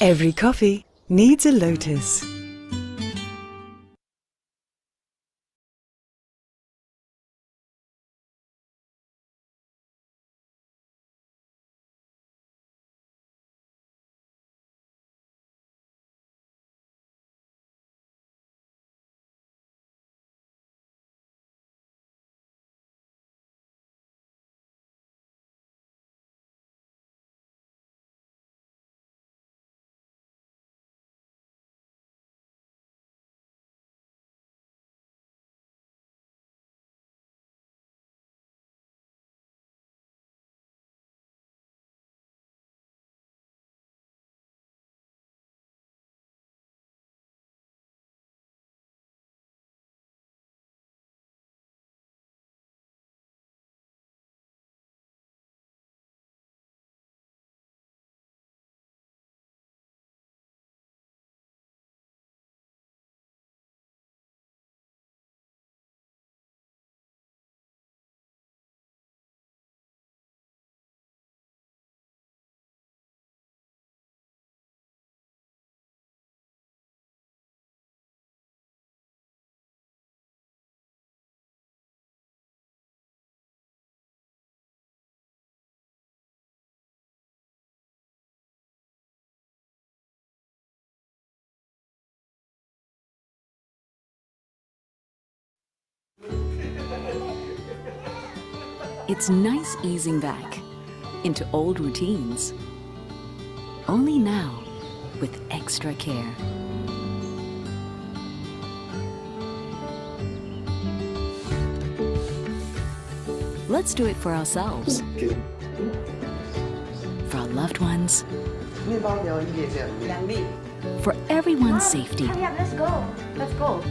Every coffee needs a lotus. It's nice easing back into old routines, only now with extra care. Let's do it for ourselves, for our loved ones, for everyone's safety. Hurry up, let's go. Let's go.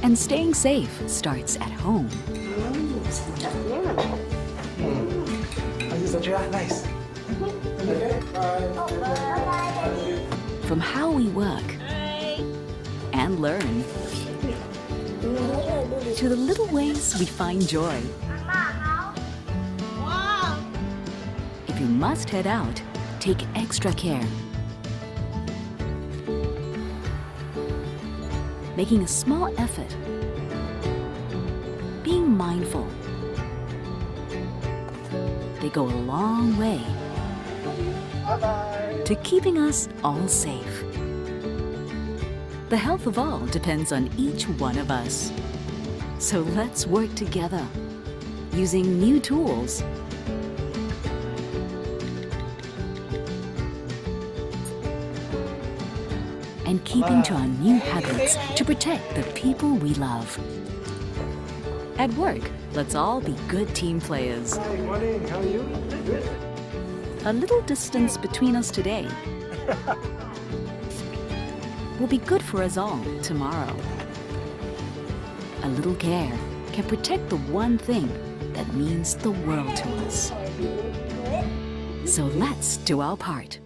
And staying safe starts at home. Nice. From how we work and learn, to the little ways we find joy. If you must head out, take extra care. Making a small effort, being mindful, they go a long way to keeping us all safe. The health of all depends on each one of us. So let's work together, using new tools and keeping to our new habits to protect the people we love. At work, let's all be good team players. Hi, morning. How are you? Good. A little distance between us today will be good for us all tomorrow. A little care can protect the one thing that means the world to us. So let's do our part.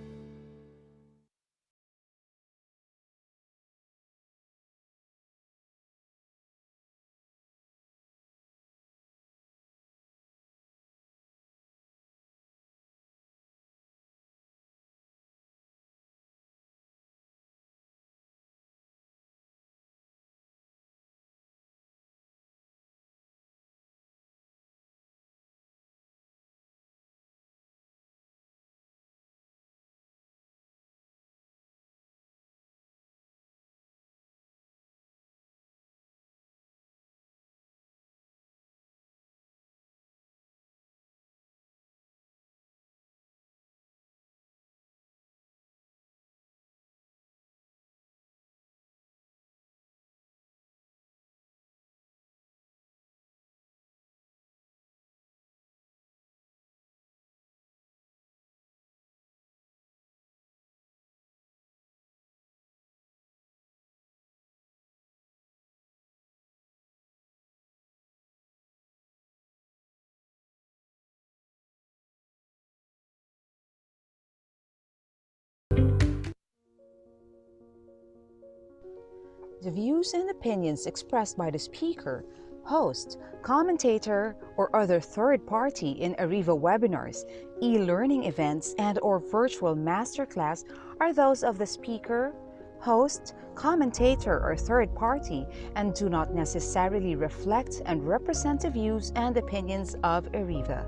The views and opinions expressed by the speaker, host, commentator, or other third party in Ariva webinars, e-learning events, and/or virtual masterclass are those of the speaker, host, commentator, or third party and do not necessarily reflect and represent the views and opinions of Ariva.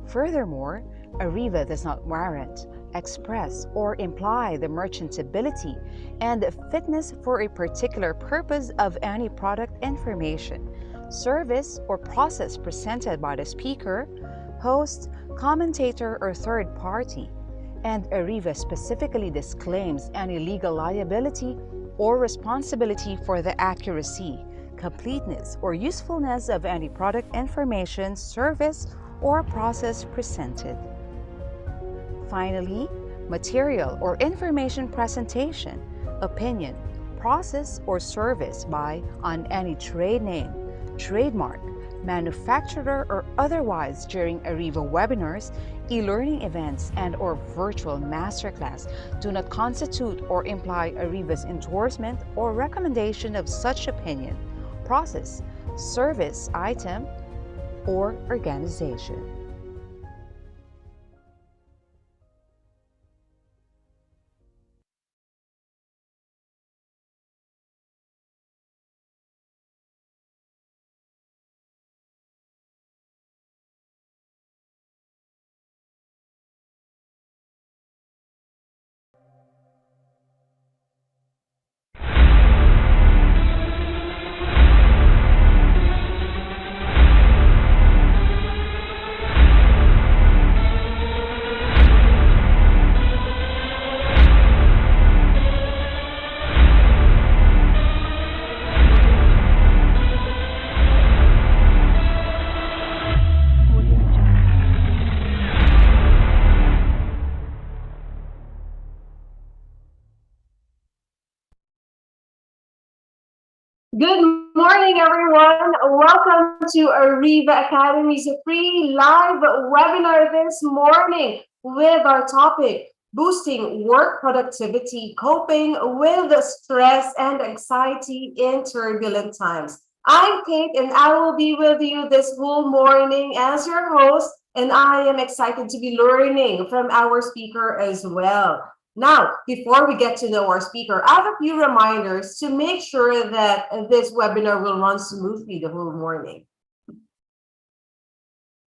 Furthermore, Ariva does not warrant, express, or imply the merchantability and fitness for a particular purpose of any product information, service, or process presented by the speaker, host, commentator, or third party, and Ariva specifically disclaims any legal liability or responsibility for the accuracy, completeness, or usefulness of any product information, service, or process presented. Finally, material or information presentation, opinion, process, or service on any trade name, trademark, manufacturer, or otherwise during Ariva webinars, e-learning events, and/or virtual masterclass do not constitute or imply Ariva's endorsement or recommendation of such opinion, process, service, item, or organization. Good morning, everyone. Welcome to Ariva Academy's free live webinar this morning with our topic, boosting work productivity, coping with stress and anxiety in turbulent times. I'm Kate, and I will be with you this whole morning as your host, and I am excited to be learning from our speaker as well. Now, before we get to know our speaker, I have a few reminders to make sure that this webinar will run smoothly the whole morning.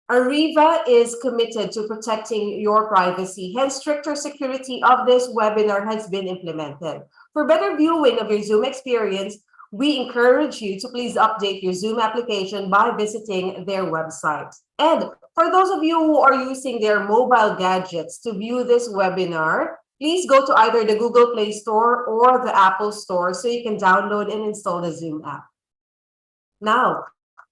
Ariva is committed to protecting your privacy, hence stricter security of this webinar has been implemented. For better viewing of your Zoom experience, we encourage you to please update your Zoom application by visiting their website. And for those of you who are using their mobile gadgets to view this webinar, please go to either the Google Play Store or the Apple Store so you can download and install the Zoom app. Now,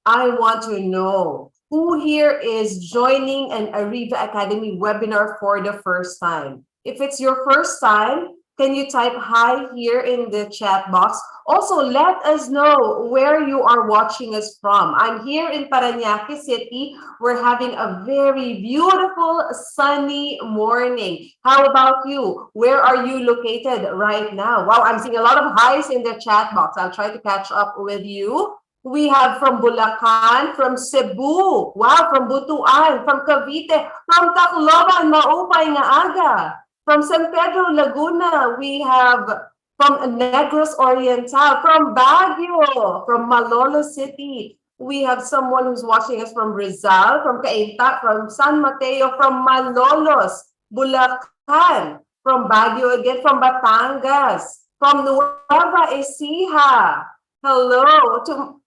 I want to know who here is joining an Ariva Academy webinar for the first time. If it's your first time, can you type hi here in the chat box? Also, let us know where you are watching us from. I'm here in Parañaque City. We're having a very beautiful sunny morning. How about you? Where are you located right now? Wow, I'm seeing a lot of highs in the chat box. I'll try to catch up with you. We have from Bulacan, from Cebu, wow, from Butuan, from Cavite, from Tacloban, maupay nga aga. From San Pedro, Laguna, we have from Negros Oriental, from Baguio, from Malolo City. We have someone who's watching us from Rizal, from Cainta, from San Mateo, from Malolos, Bulacan, from Baguio again, from Batangas, from Nueva Ecija. Hello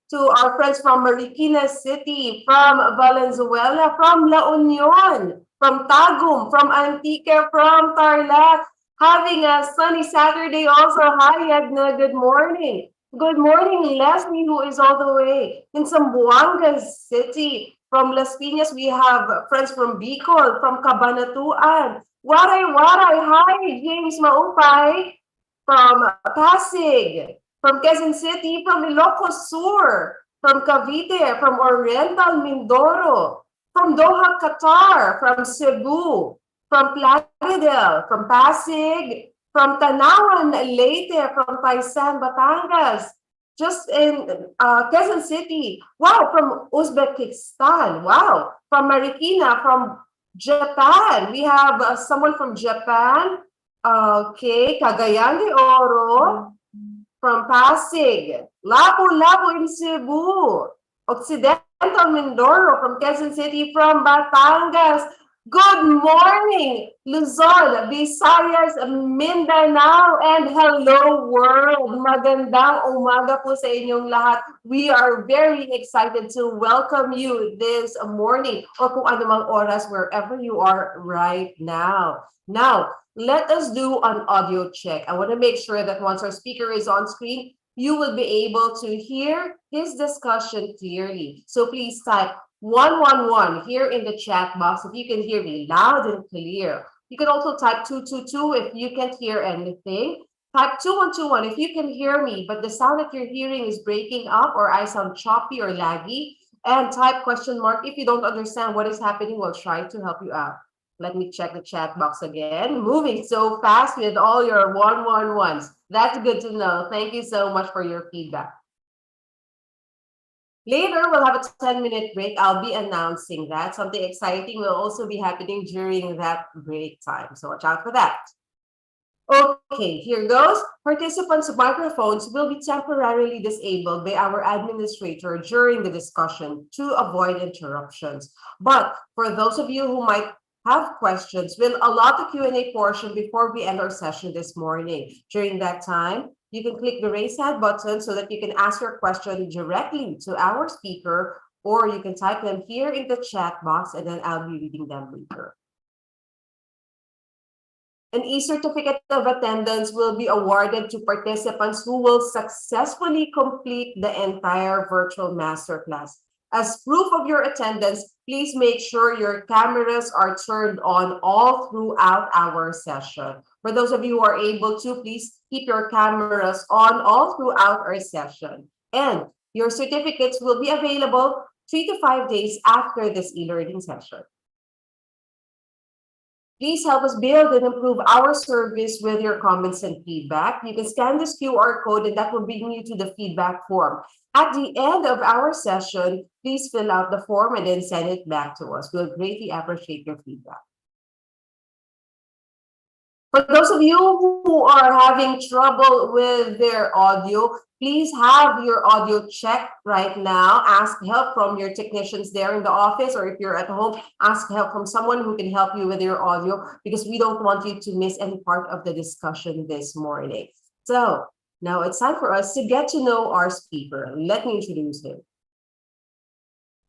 to our friends from Marikina City, from Valenzuela, from La Union, from Tagum, from Antique, from Tarlac. Having a sunny Saturday also. Hi, Edna. Good morning. Good morning, Leslie, who is all the way in Zamboanga City. From Las Piñas, we have friends from Bicol, from Cabanatuan. Waray. Hi, James Maupay. From Pasig, from Quezon City, from Ilocos Sur, from Cavite, from Oriental Mindoro, from Doha, Qatar, from Cebu, from Plaridel, from Pasig, from Tanawan, Leyte, from Taysan, Batangas, just in Quezon City. Wow, from Uzbekistan. Wow, from Marikina, from Japan. We have someone from Japan. Okay, Cagayan de Oro, from Pasig. Lapu-Lapu in Cebu. Occidental Mindoro from Quezon City, from Batangas. Good morning, Luzon, Visayas, Mindanao, and hello world. Magandang umaga po sa inyong lahat. We are very excited to welcome you this morning or kung anumang oras wherever you are right now. Now, let us do an audio check. I want to make sure that once our speaker is on screen, you will be able to hear his discussion clearly. So please type 111 here in the chat box if you can hear me loud and clear. You can also type 222 if you can't hear anything. Type 2121 if you can hear me, but the sound that you're hearing is breaking up or I sound choppy or laggy. And type question mark if you don't understand what is happening. We'll try to help you out. Let me check the chat box again. Moving so fast with all your 111s. That's good to know. Thank you so much for your feedback. Later, we'll have a 10-minute break. I'll be announcing that. Something exciting will also be happening during that break time. So watch out for that. Okay, here goes. Participants' microphones will be temporarily disabled by our administrator during the discussion to avoid interruptions. But for those of you who might have questions, we'll allot the Q&A portion before we end our session this morning. During that time, you can click the raise hand button so that you can ask your question directly to our speaker, or you can type them here in the chat box and then I'll be reading them later. An e-certificate of attendance will be awarded to participants who will successfully complete the entire virtual masterclass. As proof of your attendance, please make sure your cameras are turned on all throughout our session. For those of you who are able to, please keep your cameras on all throughout our session. And your certificates will be available 3 to 5 days after this e-learning session. Please help us build and improve our service with your comments and feedback. You can scan this QR code and that will bring you to the feedback form. At the end of our session, please fill out the form and then send it back to us. We'll greatly appreciate your feedback. For those of you who are having trouble with their audio, please have your audio checked right now. Ask help from your technicians there in the office, or if you're at home, ask help from someone who can help you with your audio because we don't want you to miss any part of the discussion this morning. So now it's time for us to get to know our speaker. Let me introduce him.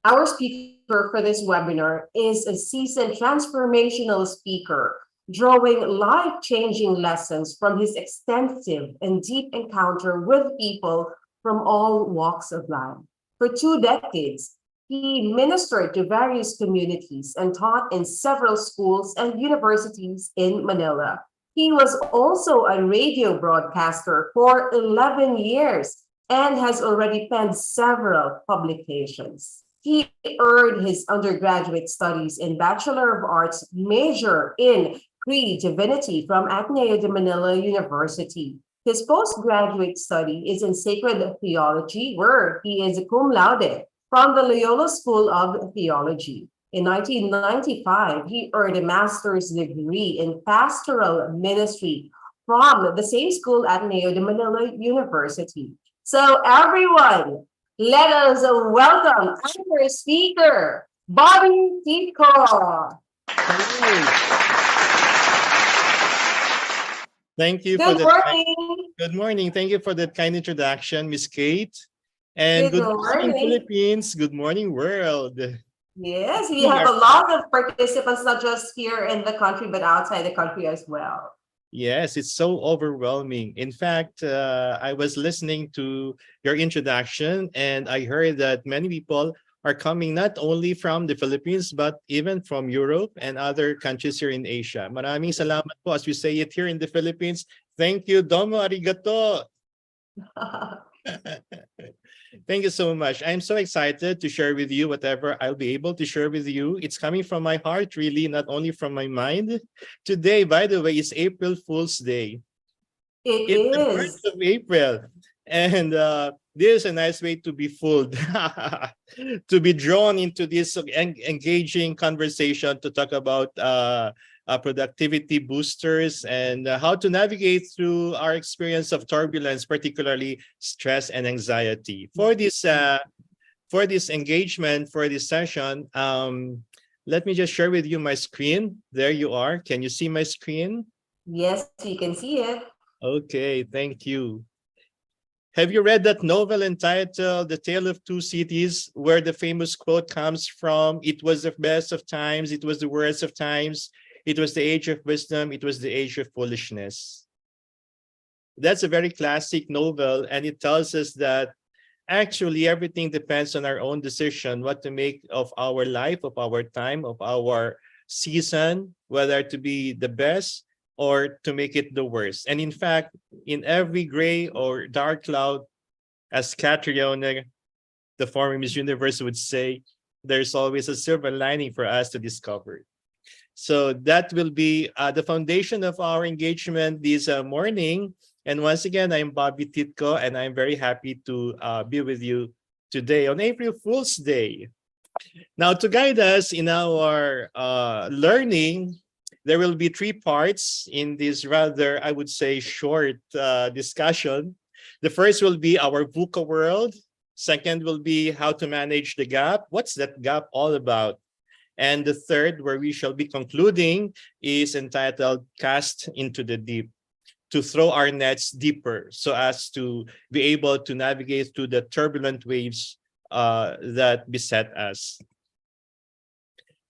Our speaker for this webinar is a seasoned transformational speaker, drawing life-changing lessons from his extensive and deep encounter with people from all walks of life. For 2 decades, he ministered to various communities and taught in several schools and universities in Manila. He was also a radio broadcaster for 11 years and has already penned several publications. He earned his undergraduate studies in Bachelor of Arts major in Pre-Divinity from Ateneo de Manila University. His postgraduate study is in Sacred Theology, where he is a cum laude from the Loyola School of Theology. In 1995, he earned a master's degree in pastoral ministry from the same school, Ateneo de Manila University. So everyone, let us welcome our speaker, Bobby Tico. Thank you Good for morning. Good morning. Thank you for that kind introduction, Miss Kate. And Good good morning, morning. Philippines. Good morning, world. Yes, we have a lot of participants, not just here in the country, but outside the country as well. Yes, it's so overwhelming. In fact, I was listening to your introduction and I heard that many people are coming not only from the Philippines, but even from Europe and other countries here in Asia. Maraming salamat po, as we say it here in the Philippines. Thank you, domo arigato. Thank you so much. I'm so excited to share with you whatever I'll be able to share with you. It's coming from my heart, really, not only from my mind. Today, by the way, is April Fool's Day. It It's the is. 1st of April. And this is a nice way to be fooled, to be drawn into this engaging conversation to talk about productivity boosters and how to navigate through our experience of turbulence, particularly stress and anxiety. For this engagement, for this session, let me just share with you my screen. There you are. Can you see my screen? Yes, you can see it. Okay, thank you. Have you read that novel entitled The Tale of Two Cities, where the famous quote comes from? It was the best of times, it was the worst of times, it was the age of wisdom, it was the age of foolishness. That's a very classic novel, and it tells us that actually everything depends on our own decision, what to make of our life, of our time, of our season, whether to be the best or to make it the worst. And in fact, in every gray or dark cloud, as Catriona, the former Miss Universe, would say, there's always a silver lining for us to discover. So that will be the foundation of our engagement this morning. And once again, I'm Bobby Titko, and I'm very happy to be with you today on April Fool's Day. Now, to guide us in our learning, there will be three parts in this rather, I would say, short discussion. The first will be our VUCA world. Second will be how to manage the gap. What's that gap all about? And the third, where we shall be concluding, is entitled Cast into the Deep, to throw our nets deeper so as to be able to navigate through the turbulent waves that beset us.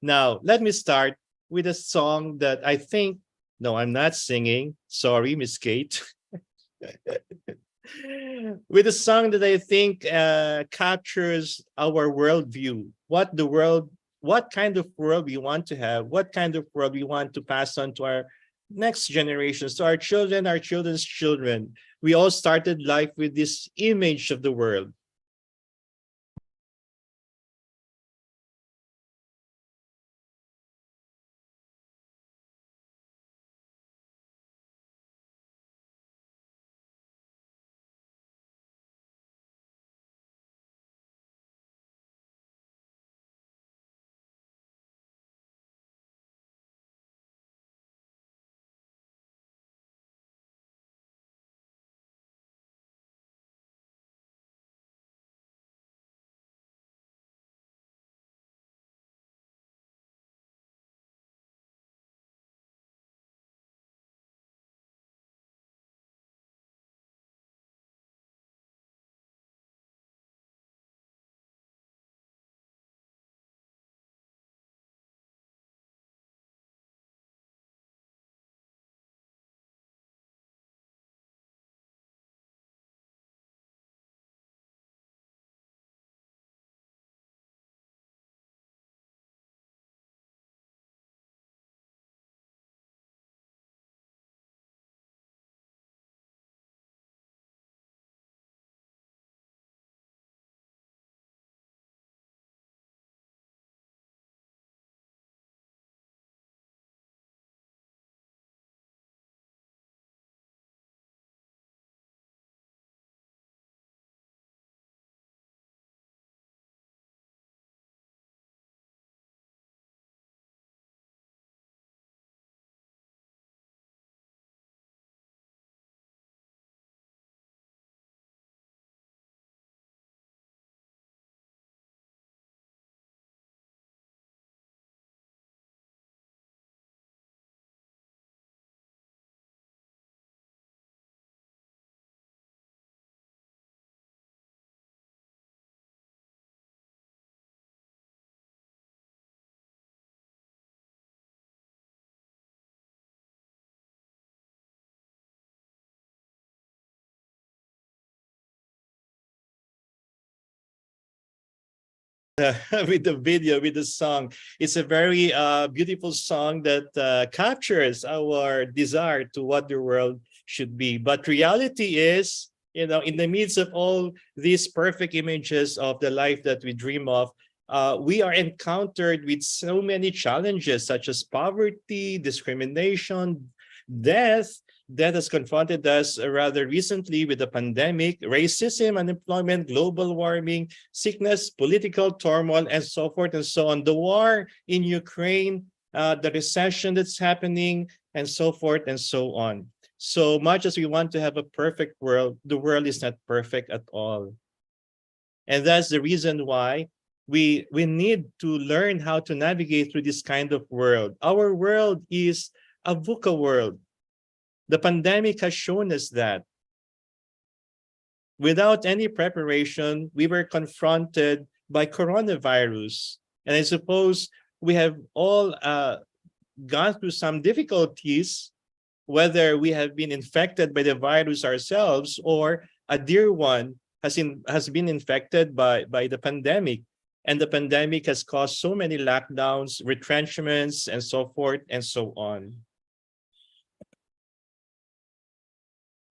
Now, let me start with a song that I think, no, I'm not singing. Sorry, Miss Kate. With a song that I think captures our worldview, what kind of world we want to have, what kind of world we want to pass on to our next generations, to our children, our children's children. We all started life with this image of the world. With the video, with the song. It's a very beautiful song that captures our desire to what the world should be. But reality is, in the midst of all these perfect images of the life that we dream of, we are encountered with so many challenges such as poverty, discrimination, death, that has confronted us rather recently with the pandemic, racism, unemployment, global warming, sickness, political turmoil, and so forth and so on. The war in Ukraine, the recession that's happening, and so forth and so on. So much as we want to have a perfect world, the world is not perfect at all. And that's the reason why we need to learn how to navigate through this kind of world. Our world is a VUCA world. The pandemic has shown us that. Without any preparation, we were confronted by coronavirus. And I suppose we have all gone through some difficulties, whether we have been infected by the virus ourselves or a dear one has been infected by the pandemic. And the pandemic has caused so many lockdowns, retrenchments, and so forth and so on.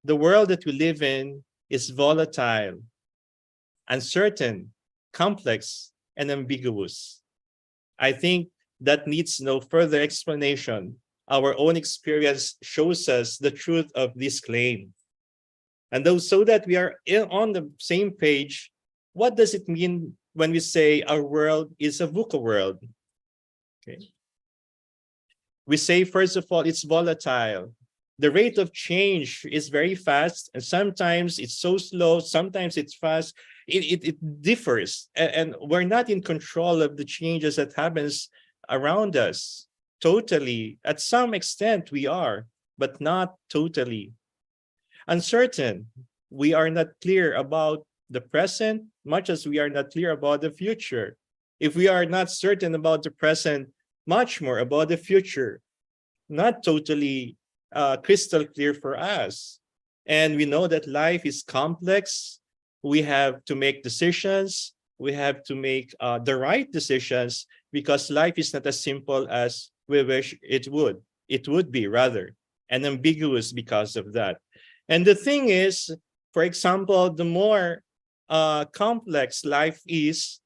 The world that we live in is volatile, uncertain, complex, and ambiguous. I think that needs no further explanation. Our own experience shows us the truth of this claim. And so that we are on the same page, what does it mean when we say our world is a VUCA world? Okay. We say, first of all, it's volatile. The rate of change is very fast, and sometimes it's so slow, sometimes it's fast. It differs, and we're not in control of the changes that happens around us. Totally, at some extent we are, but not totally. Uncertain, we are not clear about the present, much as we are not clear about the future. If we are not certain about the present, much more about the future. Not totally crystal clear for us. And we know that life is complex. We have to make decisions. We have to make the right decisions, because life is not as simple as we wish it would. It would be, rather, and ambiguous because of that. And the thing is, for example, the more complex life is,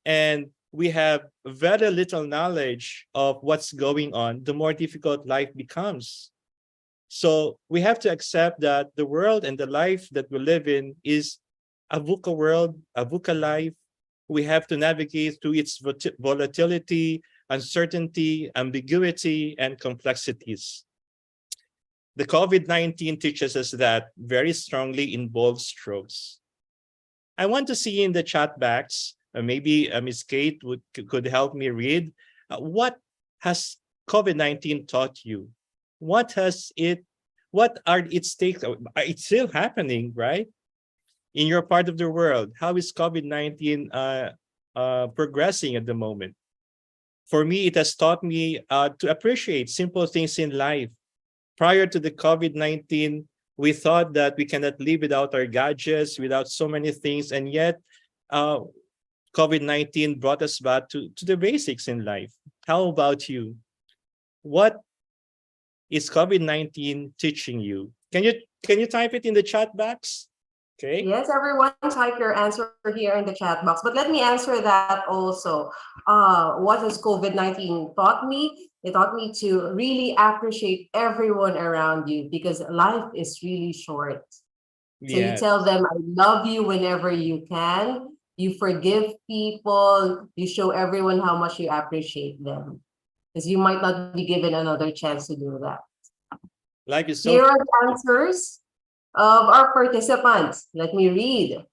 and we have very little knowledge of what's going on, the more difficult life becomes. So we have to accept that the world and the life that we live in is a VUCA world, a VUCA life. We have to navigate through its volatility, uncertainty, ambiguity, and complexities. The COVID-19 teaches us that very strongly in bold strokes. I want to see in the chat box, maybe Ms. Kate could help me read, what has COVID-19 taught you? What are its takes? It's still happening, right? In your part of the world, how is COVID-19 progressing at the moment? For me, it has taught me to appreciate simple things in life. Prior to the COVID-19, we thought that we cannot live without our gadgets, without so many things, and yet COVID-19 brought us back to the basics in life. How about you? What is COVID-19 teaching you? Can you type it in the chat box? Okay. Yes, everyone, type your answer here in the chat box. But let me answer that also. What has COVID-19 taught me? It taught me to really appreciate everyone around you, because life is really short. So you Yes. tell them, I love you whenever you can. You forgive people. You show everyone how much you appreciate them, because you might not be given another chance to do that. Life is so. Here are the answers of our participants. Let me read.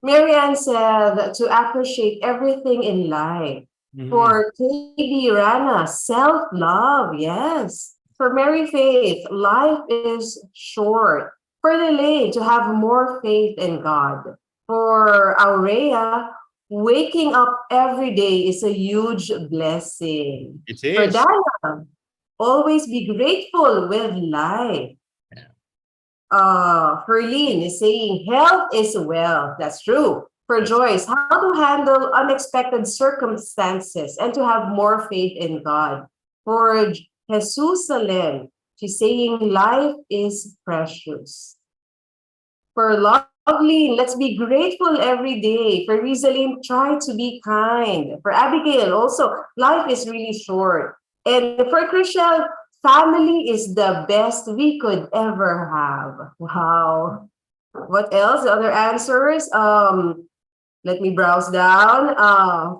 Marianne said to appreciate everything in life. For KB Rana, self-love, yes. For Mary Faith, life is short. For Lele, to have more faith in God. For Aurea, waking up every day is a huge blessing. It For is. Dana, always be grateful with life. Herlene is saying health is wealth. That's true. For Joyce, how to handle unexpected circumstances and to have more faith in God. For Jesus Salem, she's saying life is precious. For Lovely, let's be grateful every day. For Rizalyn, try to be kind. For Abigail, also, life is really short. And for Chriselle, family is the best we could ever have. Wow. What else? Other answers? Let me browse down.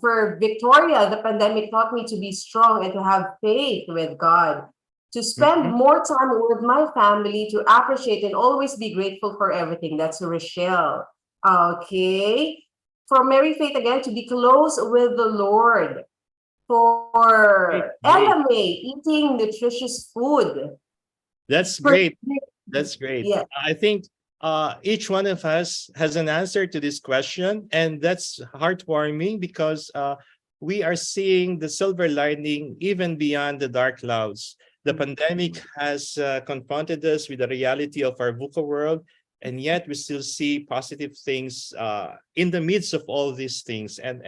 For Victoria, the pandemic taught me to be strong and to have faith with God, to spend Mhm. more time with my family, to appreciate and always be grateful for everything. That's Rochelle. Okay. For Mary Faith again, to be close with the Lord. Great, For great. Ella May, eating nutritious food. That's For great. That's great. yeah, I think each one of us has an answer to this question, and that's heartwarming because we are seeing the silver lining even beyond the dark clouds. The pandemic has confronted us with the reality of our VUCA world, and yet we still see positive things in the midst of all these things. And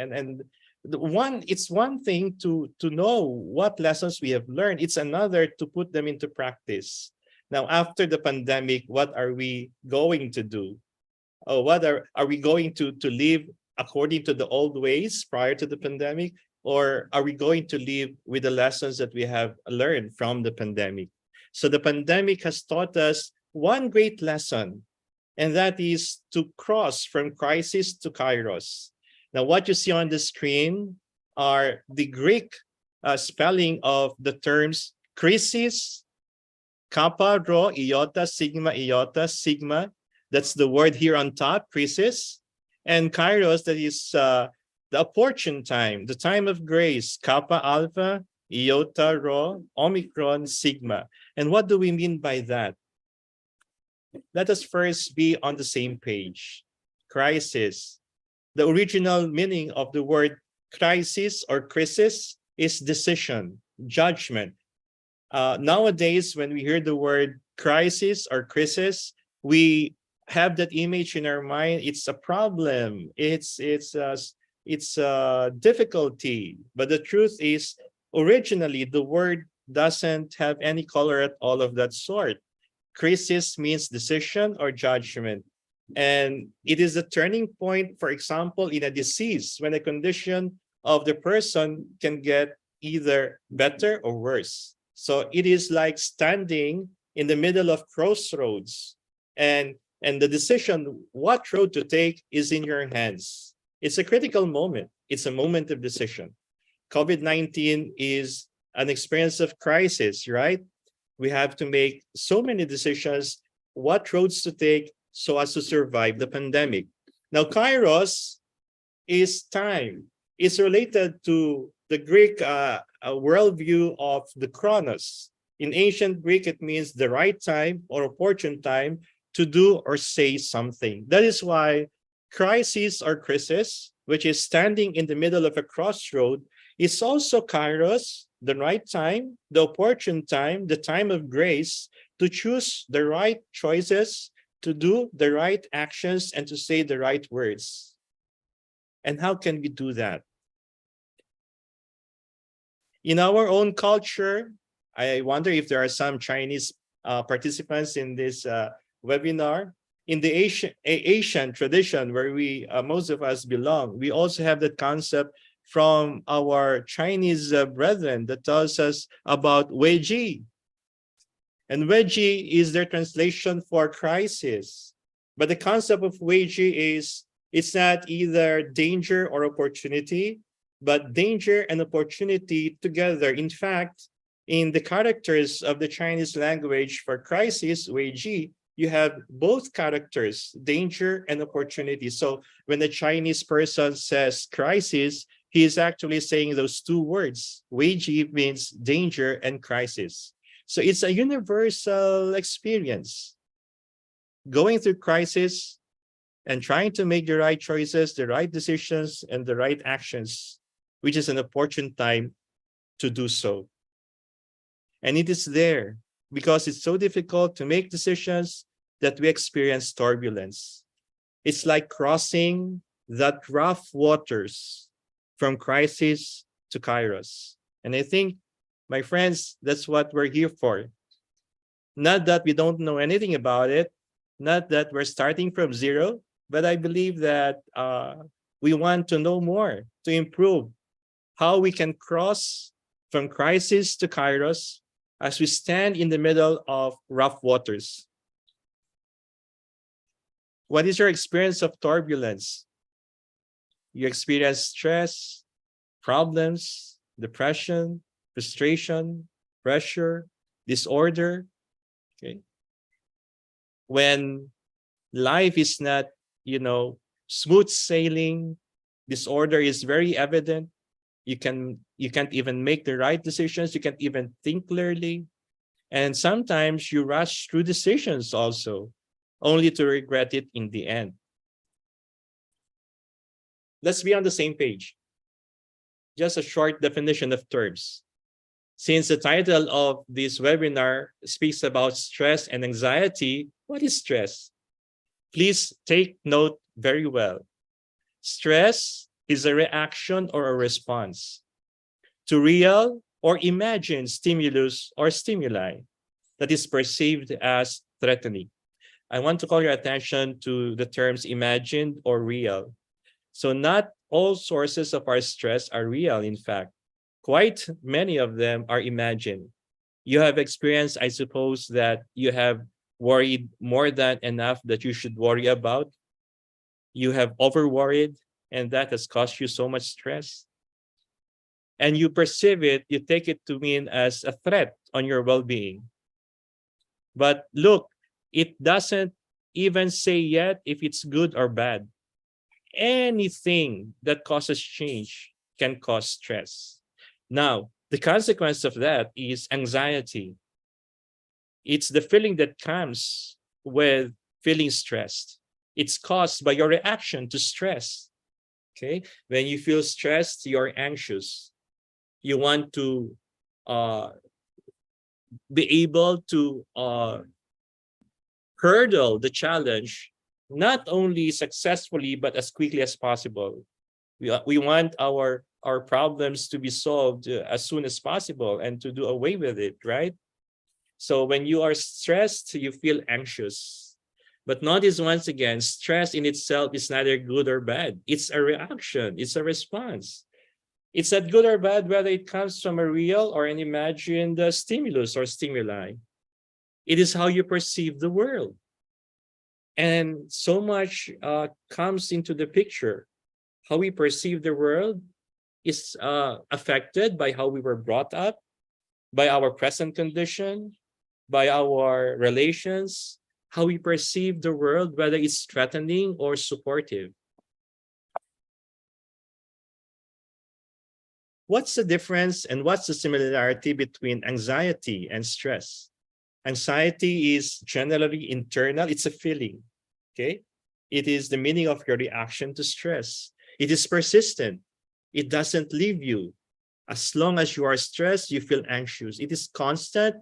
it's one thing to know what lessons we have learned. It's another to put them into practice. Now, after the pandemic, what are we going to do? Oh, what are we going to live according to the old ways prior to the pandemic? Or are we going to live with the lessons that we have learned from the pandemic? So the pandemic has taught us one great lesson, and that is to cross from crisis to kairos. Now, what you see on the screen are the Greek spelling of the terms crisis, kappa, rho, iota, sigma. That's the word here on top, crisis. And kairos, that is the opportune time, the time of grace, kappa, alpha, iota, rho, omicron, sigma. And what do we mean by that? Let us first be on the same page. Crisis. The original meaning of the word crisis or crisis is decision, judgment. Nowadays, when we hear the word crisis or crisis, we have that image in our mind. It's a problem. It's a difficulty. But the truth is, originally, the word doesn't have any color at all of that sort. Crisis means decision or judgment. And it is a turning point, for example, in a disease when a condition of the person can get either better or worse. So it is like standing in the middle of crossroads, and the decision what road to take is in your hands. It's a critical moment. It's a moment of decision. COVID-19 is an experience of crisis, right? We have to make so many decisions, what roads to take so as to survive the pandemic. Now, kairos is time. It's related to the Greek worldview of the chronos. In ancient Greek, it means the right time or opportune time to do or say something. That is why crisis or crisis, which is standing in the middle of a crossroad, is also kairos, the right time, the opportune time, the time of grace to choose the right choices, to do the right actions, and to say the right words. And how can we do that? In our own culture, I wonder if there are some Chinese participants in this webinar. In the Asian tradition where we, most of us belong, we also have that concept from our Chinese brethren that tells us about Weiji. And Weiji is their translation for crisis. But the concept of Weiji is it's not either danger or opportunity, but danger and opportunity together. In fact, in the characters of the Chinese language for crisis, Weiji, you have both characters, danger and opportunity. So when a Chinese person says crisis, he is actually saying those two words. Weiji means danger and crisis. So it's a universal experience. Going through crisis and trying to make the right choices, the right decisions, and the right actions, which is an opportune time to do so. And it is there because it's so difficult to make decisions that we experience turbulence. It's like crossing that rough waters from crisis to kairos. And I think, my friends, that's what we're here for. Not that we don't know anything about it, not that we're starting from zero, but I believe that we want to know more, to improve how we can cross from crisis to kairos as we stand in the middle of rough waters. What is your experience of turbulence? You experience stress, problems, depression, frustration, pressure, disorder. Okay. When life is not, smooth sailing, disorder is very evident. You can't even make the right decisions. You can't even think clearly. And sometimes you rush through decisions also, only to regret it in the end. Let's be on the same page. Just a short definition of terms. Since the title of this webinar speaks about stress and anxiety, what is stress? Please take note very well. Stress is a reaction or a response to real or imagined stimulus or stimuli that is perceived as threatening. I want to call your attention to the terms imagined or real. So not all sources of our stress are real, in fact. Quite many of them are imagined. You have experienced, I suppose, that you have worried more than enough that you should worry about. You have over-worried, and that has caused you so much stress. And you perceive it, you take it to mean as a threat on your well-being. But look, it doesn't even say yet if it's good or bad. Anything that causes change can cause stress. Now, the consequence of that is anxiety. It's the feeling that comes with feeling stressed. It's caused by your reaction to stress. Okay? When you feel stressed, you're anxious. You want to be able to hurdle the challenge, not only successfully, but as quickly as possible. We want our problems to be solved as soon as possible and to do away with it, right? So when you are stressed, you feel anxious. But notice once again, stress in itself is neither good or bad. It's a reaction, it's a response. It's not good or bad whether it comes from a real or an imagined stimulus or stimuli. It is how you perceive the world. And so much comes into the picture. How we perceive the world is affected by how we were brought up, by our present condition, by our relations, how we perceive the world, whether it's threatening or supportive. What's the difference and what's the similarity between anxiety and stress? Anxiety is generally internal. It's a feeling, okay? It is the meaning of your reaction to stress. It is persistent. It doesn't leave you. As long as you are stressed, you feel anxious. It is constant,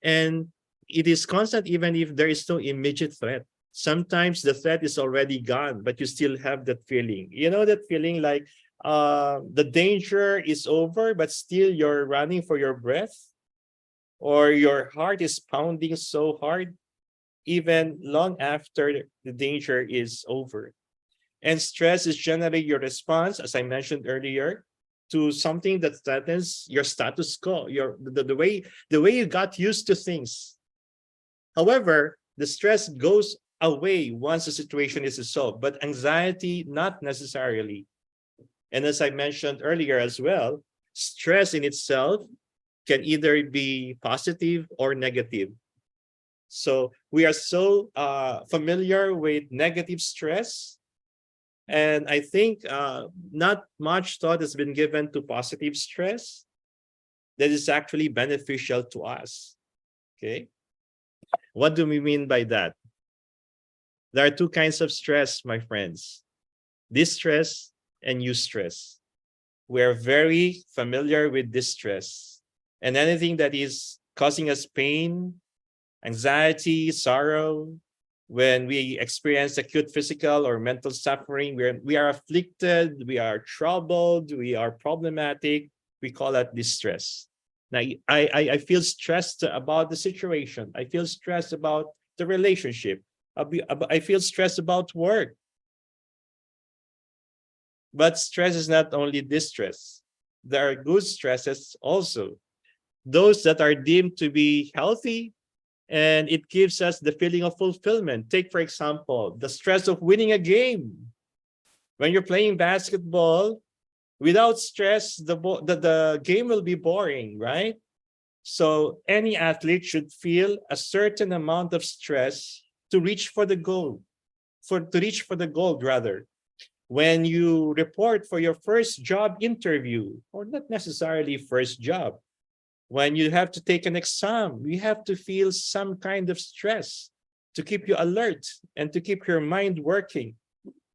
and it is constant even if there is no immediate threat. Sometimes the threat is already gone, but you still have that feeling. You know that feeling like the danger is over, but still you're running for your breath, or your heart is pounding so hard, even long after the danger is over. And stress is generally your response, as I mentioned earlier, to something that threatens your status quo, the way you got used to things. However, the stress goes away once the situation is resolved, but anxiety not necessarily. And as I mentioned earlier as well, stress in itself can either be positive or negative. So we are so familiar with negative stress. And I think not much thought has been given to positive stress that is actually beneficial to us. Okay. What do we mean by that? There are two kinds of stress, my friends: distress and eustress. We are very familiar with distress, and anything that is causing us pain, anxiety, sorrow. When we experience acute physical or mental suffering, we are afflicted, we are troubled, we are problematic, we call that distress. Now, I feel stressed about the situation. I feel stressed about the relationship. I feel stressed about work. But stress is not only distress. There are good stresses also. those that are deemed to be healthy, and it gives us the feeling of fulfillment. Take, for example, the stress of winning a game. When you're playing basketball, without stress, the game will be boring, right? So any athlete should feel a certain amount of stress to reach for the goal, to reach for the goal rather. When you report for your first job interview, or not necessarily first job, when you have to take an exam, you have to feel some kind of stress to keep you alert and to keep your mind working.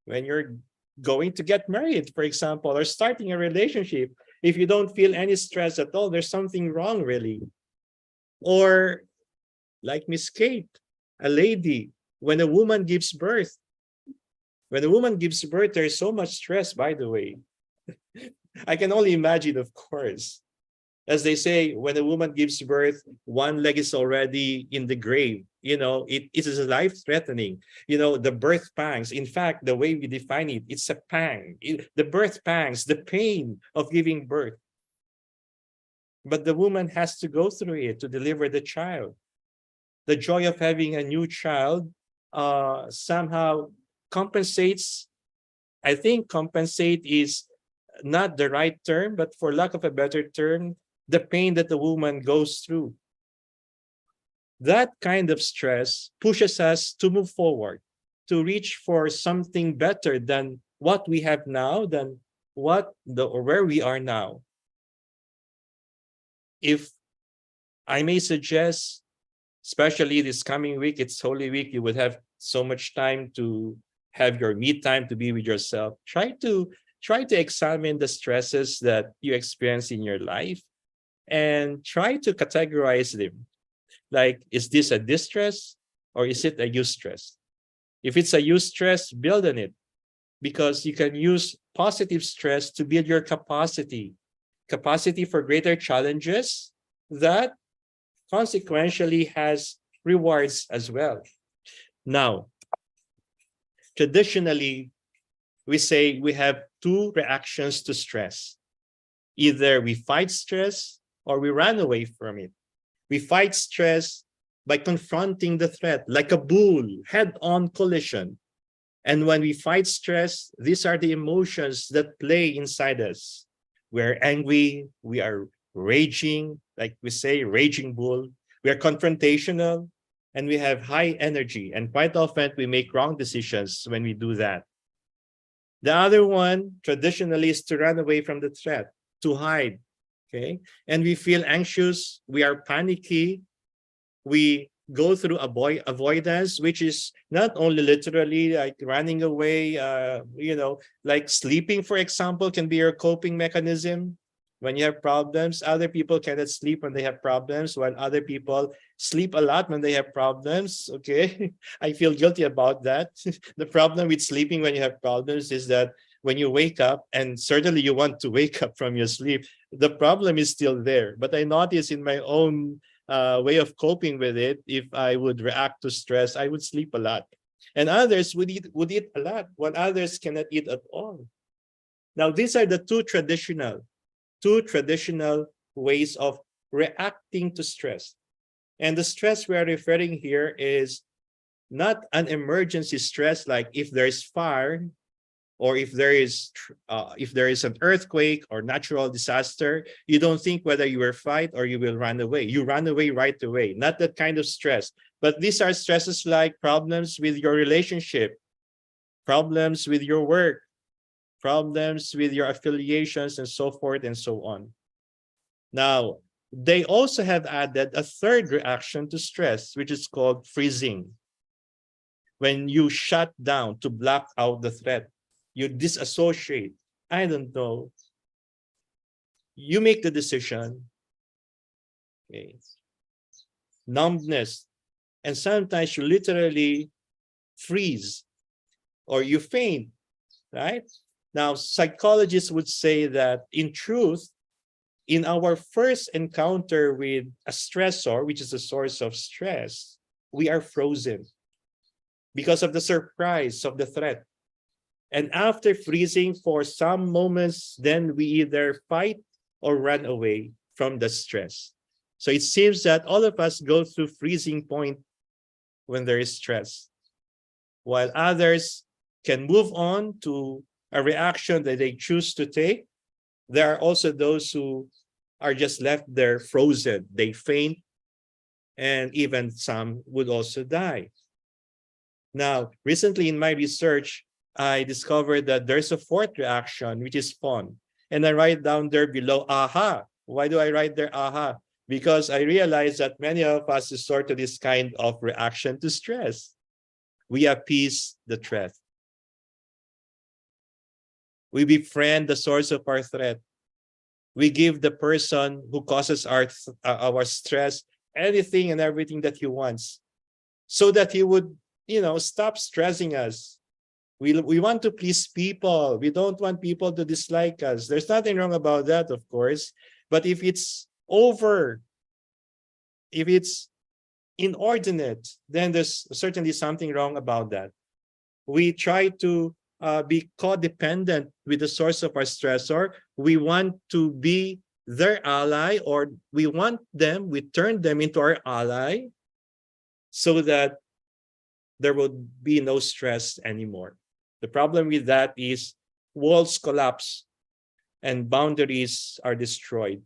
When you're going to get married, for example, or starting a relationship, if you don't feel any stress at all, there's something wrong really. Or like Miss Kate, a lady, when a woman gives birth, there's so much stress, by the way. I can only imagine, of course. As they say, when a woman gives birth, one leg is already in the grave. It is life-threatening. The birth pangs. In fact, the way we define it, it's a pang. The birth pangs, the pain of giving birth. But the woman has to go through it to deliver the child. The joy of having a new child somehow compensates. I think compensate is not the right term, but for lack of a better term, the pain that the woman goes through. That kind of stress pushes us to move forward, to reach for something better than what we have now, than where we are now. If I may suggest, especially this coming week, it's Holy Week, you would have so much time to have your me time to be with yourself. Try to examine the stresses that you experience in your life and try to categorize them. Like, is this a distress or is it a eustress? If it's a eustress, build on it, because you can use positive stress to build your capacity for greater challenges that consequentially has rewards as well. Now, traditionally, we say we have two reactions to stress. Either we fight stress or we run away from it. We fight stress by confronting the threat like a bull, head-on collision. And when we fight stress, these are the emotions that play inside us. We're angry, we are raging, like we say, raging bull. We are confrontational, and we have high energy. And quite often, we make wrong decisions when we do that. The other one, traditionally, is to run away from the threat, to hide, okay? And we feel anxious, we are panicky, we go through avoidance, which is not only literally like running away, like sleeping, for example, can be your coping mechanism. When you have problems, other people cannot sleep when they have problems, while other people sleep a lot when they have problems, okay? I feel guilty about that. The problem with sleeping when you have problems is that when you wake up, and certainly you want to wake up from your sleep, the problem is still there. But I notice in my own way of coping with it, if I would react to stress, I would sleep a lot. And others would eat a lot, while others cannot eat at all. Now, these are the two traditional ways of reacting to stress. And the stress we are referring here is not an emergency stress, like if there's fire, or if there is an earthquake or natural disaster, you don't think whether you will fight or you will run away. You run away right away. Not that kind of stress. But these are stresses like problems with your relationship, problems with your work, problems with your affiliations, and so forth and so on. Now, they also have added a third reaction to stress, which is called freezing. When you shut down to block out the threat, you disassociate. I don't know. You make the decision. Okay. Numbness. And sometimes you literally freeze or you faint, right? Now, psychologists would say that in truth, in our first encounter with a stressor, which is a source of stress, we are frozen because of the surprise of the threat. And after freezing for some moments, then we either fight or run away from the stress. So it seems that all of us go through freezing point when there is stress, while others can move on to a reaction that they choose to take. There are also those who are just left there frozen. They faint, and even some would also die. Now, recently in my research, I discovered that there's a fourth reaction, which is fun. And I write down there below, aha. Why do I write there, aha? Because I realize that many of us resort to this kind of reaction to stress. We appease the threat. We befriend the source of our threat. We give the person who causes our stress anything and everything that he wants, so that he would, stop stressing us. We want to please people. We don't want people to dislike us. There's nothing wrong about that, of course. But if it's over, if it's inordinate, then there's certainly something wrong about that. We try to be codependent with the source of our stressor. We want to be their ally, or we turn them into our ally, so that there will be no stress anymore. The problem with that is walls collapse and boundaries are destroyed.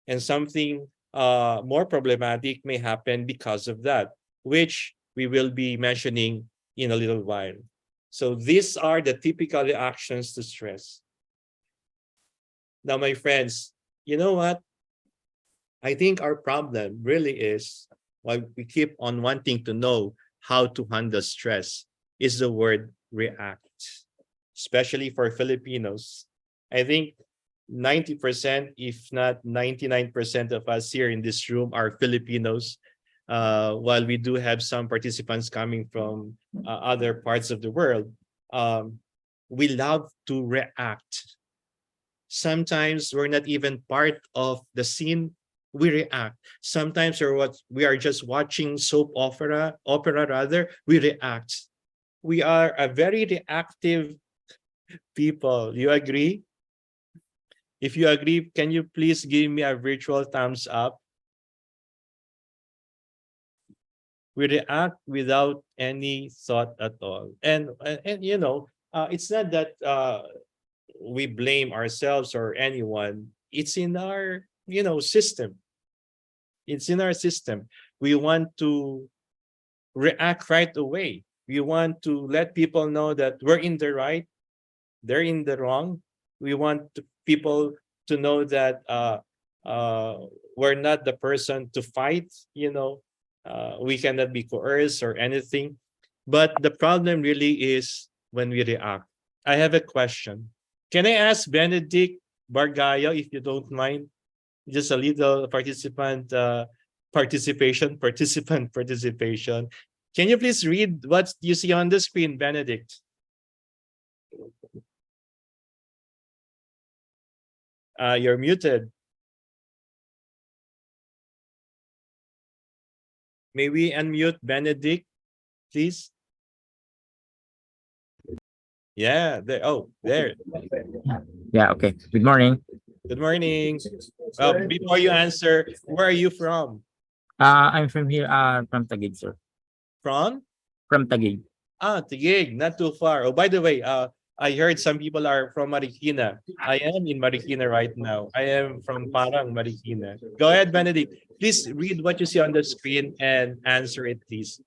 And something more problematic may happen because of that, which we will be mentioning in a little while. So these are the typical reactions to stress. Now, my friends, you know what? I think our problem really is, why we keep on wanting to know how to handle stress, is the word react, especially for Filipinos. I think 90%, if not 99% of us here in this room are Filipinos, while we do have some participants coming from other parts of the world. We love to react. Sometimes we're not even part of the scene, we react. Sometimes we are just watching soap opera rather, we react. We are a very reactive people. You agree? If you agree, can you please give me a virtual thumbs up? We react without any thought at all. And it's not that we blame ourselves or anyone. It's in our, system. It's in our system. We want to react right away. We want to let people know that we're in the right, they're in the wrong. We want people to know that we're not the person to fight, we cannot be coerced or anything. But the problem really is when we react. I have a question. Can I ask Benedict Bargayo, if you don't mind, just a little participation. Can you please read what you see on the screen, Benedict? You're muted. May we unmute Benedict, please? Yeah, there. Oh, there. Yeah, okay. Good morning. Good morning. Before you answer, where are you from? I'm from here, from Taguig, sir. From? From Taguig. Taguig, not too far. Oh, by the way, I heard some people are from Marikina. I am in Marikina right now. I am from Parang, Marikina. Go ahead, Benedict. Please read what you see on the screen and answer it, please.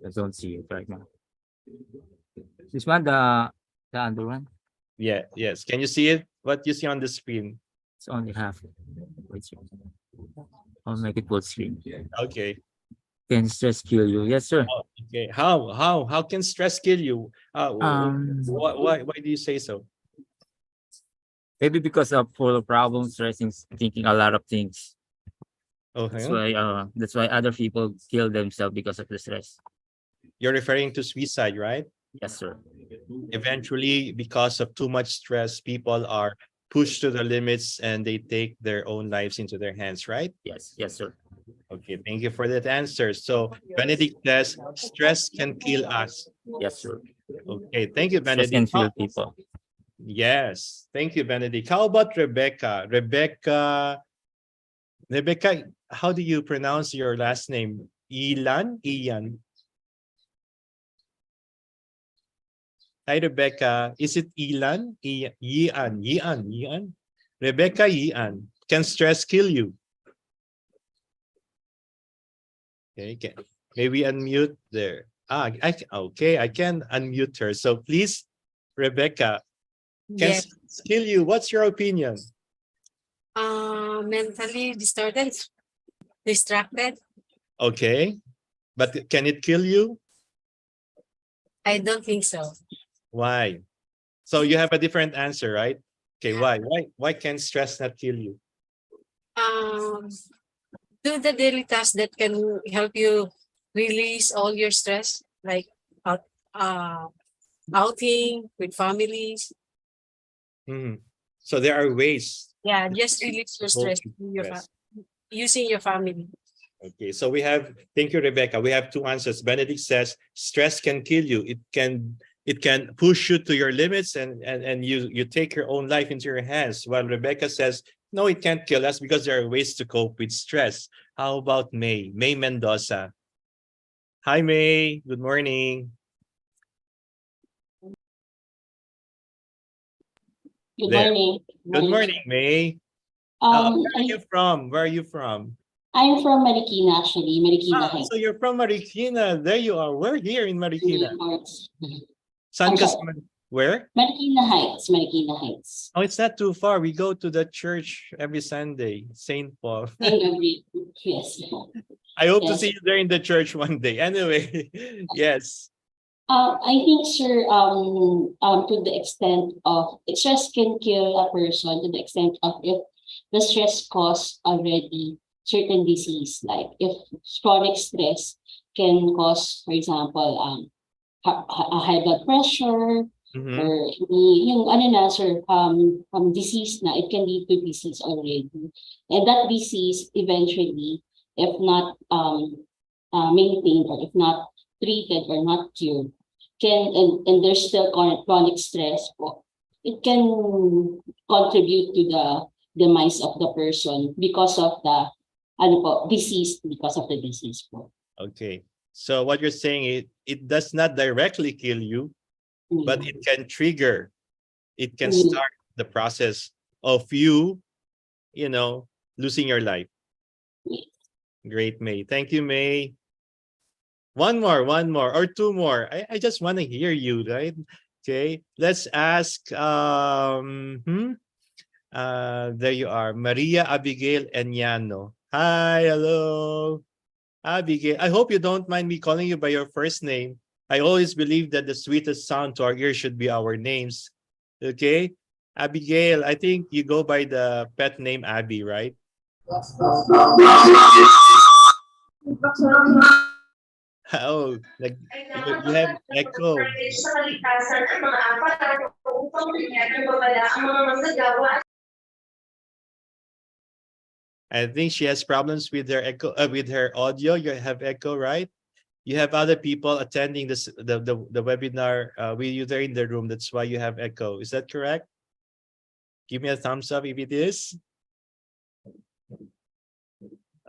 I don't see it right now. This one, the other one, Yeah, yes. Can you see it? What you see on the screen? it's only half. Wait, sir. I'll make it full screen. Okay. Can stress kill you? Yes, sir. Okay. How can stress kill you? Why do you say so? Maybe because of full of problems, stressing, thinking a lot of things. Okay. That's why other people kill themselves because of the stress. You're referring to suicide, right? Yes, sir. Eventually, because of too much stress, people are pushed to the limits and they take their own lives into their hands, right? Yes, sir. Okay, thank you for that answer. So Benedict says stress can kill us. Yes, sir. Okay, thank you, Stress can Benedict. kill people. Yes. Thank you, Benedict. How about Rebecca? Rebecca, how do you pronounce your last name? Ilan? Ian. Hi, Rebecca. Is it Ilan? Yian. Yian. Yian. Rebecca Yian. Can stress kill you? Okay. Maybe unmute there. Okay. I can unmute her. So please, Rebecca, can Yes. stress kill you? What's your opinion? Mentally distorted, distracted. Okay. But can it kill you? I don't think so. Why? So you have a different answer, right? Okay, Yeah. why can stress not kill you? Um, do the daily tasks that can help you release all your stress, like out, outing with families. Mhm. So there are ways Yeah, just release your to cope stress with with your stress. using your family. Okay, so thank you, Rebecca. We have two answers. Benedict says stress can kill you. It can push you to your limits and you take your own life into your hands. While Rebecca says, no, it can't kill us because there are ways to cope with stress. How about May? May Mendoza. Hi, May. Good morning. Good There. morning. Good morning, May. Where are you from? Where are you from? I'm from Marikina, actually, Marikina So Heights. you're from Marikina. There you are. We're here in Marikina. San I'm Cas- sorry. Where? Marikina Heights, Marikina Heights. Oh, it's not too far. We go to the church every Sunday, St. Paul. I agree. Yes. I hope to Yes. see you there in the church one day. Anyway, yes. I think, sir, to the extent of stress can kill a person to the extent of if the stress cause already certain disease, like if chronic stress can cause, for example, a high blood pressure, Mhm. or yung ano na sir, disease na, it can lead to disease already. And that disease eventually, if not maintained or if not treated or not cured, and there's still chronic stress po, it can contribute to the demise of the person because of the disease, because of the disease po. Okay. So what you're saying, it does not directly kill you, but it can trigger, it can start the process of you losing your life. Great, May. Thank you, May. One more, or two more. I just want to hear you, right? Okay. Let's ask there you are, Maria Abigail Enyano. Hi, hello. Abigail, I hope you don't mind me calling you by your first name. I always believe that the sweetest sound to our ears should be our names. Okay? Abigail, I think you go by the pet name Abby, right? Oh, like you have echo. I think she has problems with her echo, with her audio. You have echo, right? You have other people attending the webinar with you there in the room. That's why you have echo. Is that correct? Give me a thumbs up if it is.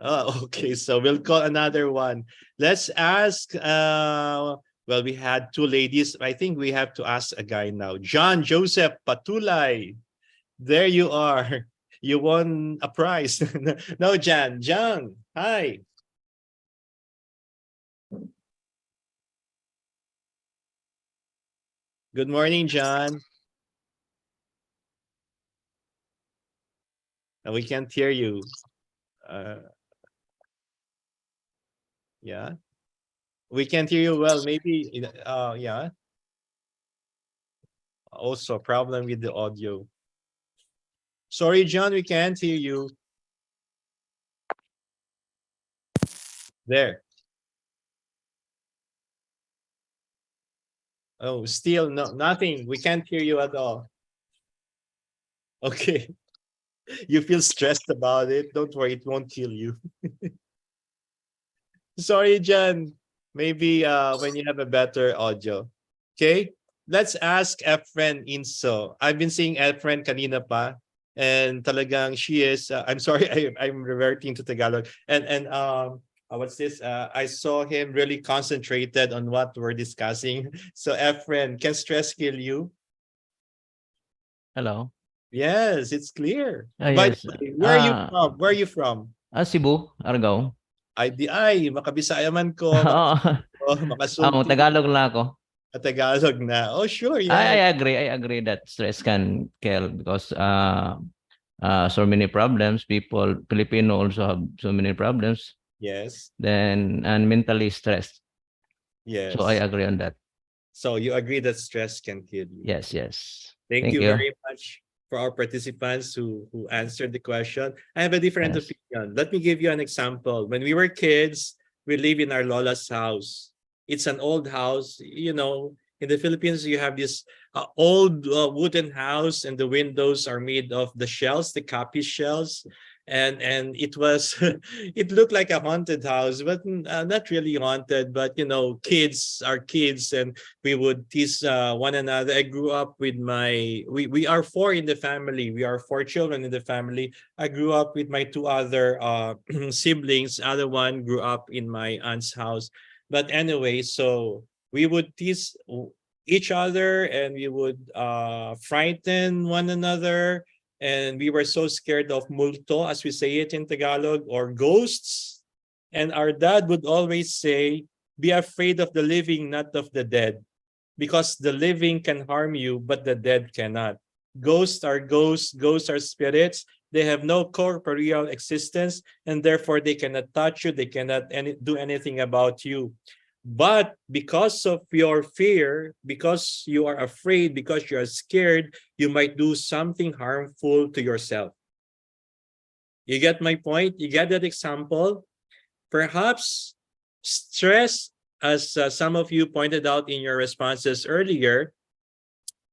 Oh, okay. So we'll call another one. Let's ask. Well, we had two ladies. I think we have to ask a guy now. John Joseph Patulay. There you are. You won a prize. No, John. John, hi. Good morning, John. We can't hear you. Yeah. We can't hear you well. Maybe, yeah. Also, a problem with the audio. Sorry, John, we can't hear you. There. Oh, still nothing. We can't hear you at all. Okay. You feel stressed about it. Don't worry, it won't kill you. Sorry, John. Maybe when you have a better audio. Okay. let's ask Efren Inso. I've been seeing Efren kanina pa, and talagang she is. I'm sorry, I'm reverting to Tagalog. And what's this? I saw him really concentrated on what we're discussing. So Efren, can stress kill you? Hello. Yes, it's clear. Ah, By yes. the way, where are you from? Where are you from? Cebu, Argao. Ay, makabisaya man ko, Oo. makasulti, Tagalog lang ako. Tagalog na. Oh, sure, yeah. I agree. I agree that stress can kill because so many problems. Filipino also have so many problems. Yes, Then and mentally stressed. yes. So I agree on that. So you agree that stress can kill you. Yes, yes. Thank you you. very much for our participants who answered the question. I have a different Yes. opinion. Let me give you an example. When we were kids, we live in our Lola's house. It's an old house. You know, in the Philippines, you have this old wooden house, and the windows are made of the shells, the copy shells. And it was, it looked like a haunted house, but not really haunted. But you know, kids are kids, and we would tease one another. I grew up with we are four in the family. We are four children in the family. I grew up with my two other siblings. Other one grew up in my aunt's house. But anyway, so we would tease each other, and we would frighten one another. And we were so scared of multo, as we say it in Tagalog, or ghosts. And our dad would always say, be afraid of the living, not of the dead, because the living can harm you, but the dead cannot. Ghosts are spirits. They have no corporeal existence, and therefore they cannot touch you. They cannot do anything about you. But because of your fear, because you are afraid, because you are scared, you might do something harmful to yourself. You get my point? You get that example? Perhaps stress, as some of you pointed out in your responses earlier,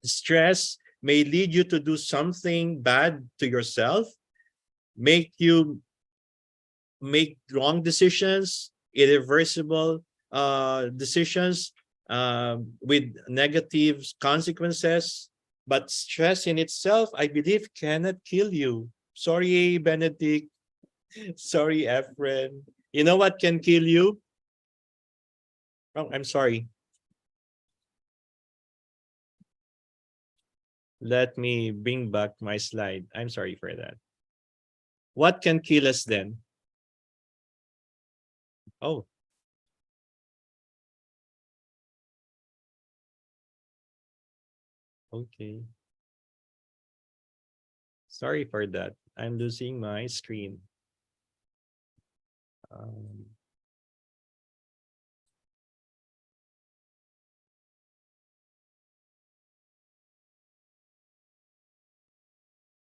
stress may lead you to do something bad to yourself, make you make wrong decisions, irreversible decisions with negative consequences. But stress in itself, I believe, cannot kill you. Sorry, Benedict. Sorry, Efren. You know what can kill you? Oh, I'm sorry. Let me bring back my slide. I'm sorry for that. What can kill us then? Oh. Okay. Sorry for that. I'm losing my screen.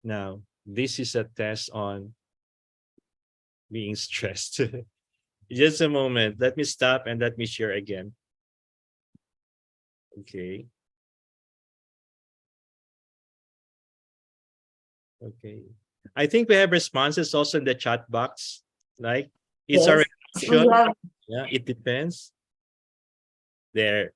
Now, this is a test on being stressed. Just a moment. Let me stop and let me share again. Okay. Okay. I think we have responses also in the chat box. Like, it's Yes, a we reaction. have. Yeah, it depends. There.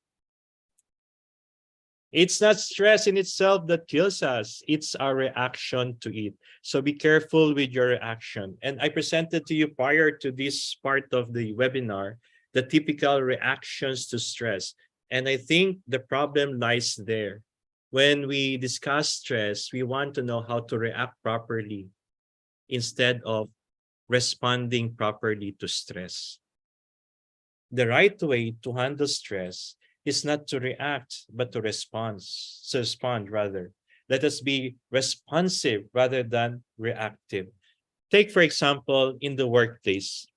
It's not stress in itself that kills us. It's our reaction to it. So be careful with your reaction. And I presented to you prior to this part of the webinar, the typical reactions to stress. And I think the problem lies there. When we discuss stress, we want to know how to react properly instead of responding properly to stress. The right way to handle stress is not to react, but to respond rather. Let us be responsive rather than reactive. Take, for example, in the workplace.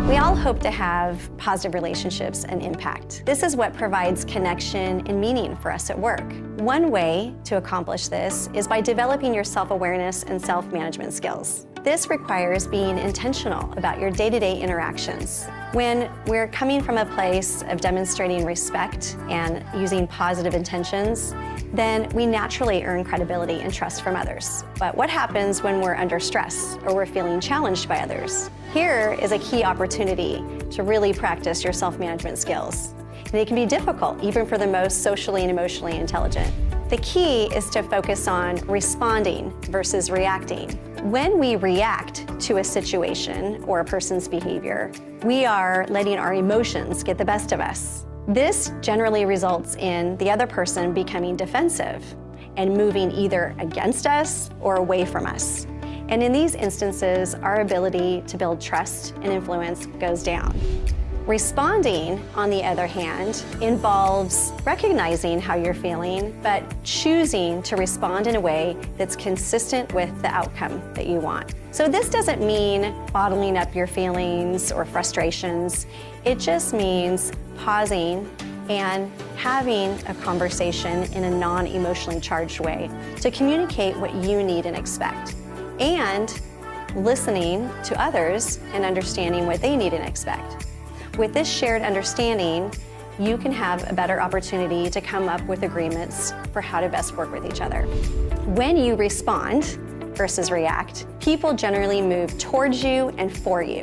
We all hope to have positive relationships and impact. This is what provides connection and meaning for us at work. One way to accomplish this is by developing your self-awareness and self-management skills. This requires being intentional about your day-to-day interactions. When we're coming from a place of demonstrating respect and using positive intentions, then we naturally earn credibility and trust from others. But what happens when we're under stress or we're feeling challenged by others? Here is a key opportunity to really practice your self-management skills. And it can be difficult, even for the most socially and emotionally intelligent. The key is to focus on responding versus reacting. When we react to a situation or a person's behavior, we are letting our emotions get the best of us. This generally results in the other person becoming defensive and moving either against us or away from us. And in these instances, our ability to build trust and influence goes down. Responding, on the other hand, involves recognizing how you're feeling, but choosing to respond in a way that's consistent with the outcome that you want. So this doesn't mean bottling up your feelings or frustrations. It just means pausing and having a conversation in a non-emotionally charged way to communicate what you need and expect, and listening to others and understanding what they need and expect. With this shared understanding, you can have a better opportunity to come up with agreements for how to best work with each other. When you respond versus react, people generally move towards you and for you,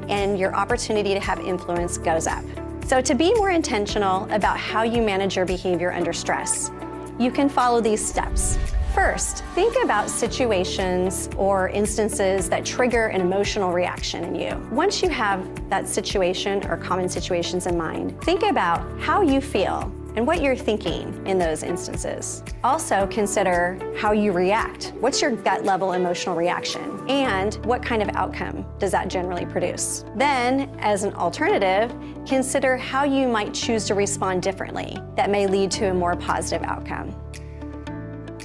and your opportunity to have influence goes up. So to be more intentional about how you manage your behavior under stress, you can follow these steps. First, think about situations or instances that trigger an emotional reaction in you. Once you have that situation or common situations in mind, think about how you feel and what you're thinking in those instances. Also consider how you react. What's your gut level emotional reaction? And what kind of outcome does that generally produce? Then, as an alternative, consider how you might choose to respond differently that may lead to a more positive outcome.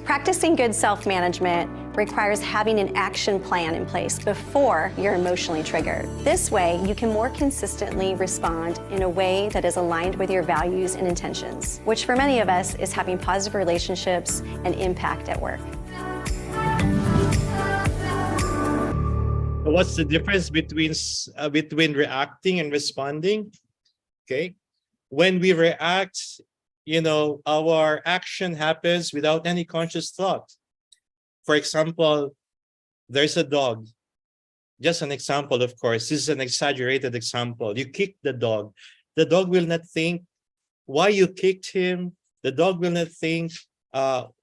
Practicing good self-management requires having an action plan in place before you're emotionally triggered. This way, you can more consistently respond in a way that is aligned with your values and intentions, which for many of us is having positive relationships and impact at work. What's the difference between reacting and responding? Okay, when we react, our action happens without any conscious thought. For example, there's a dog. Just an example, of course. This is an exaggerated example. You kick the dog. The dog will not think why you kicked him. The dog will not think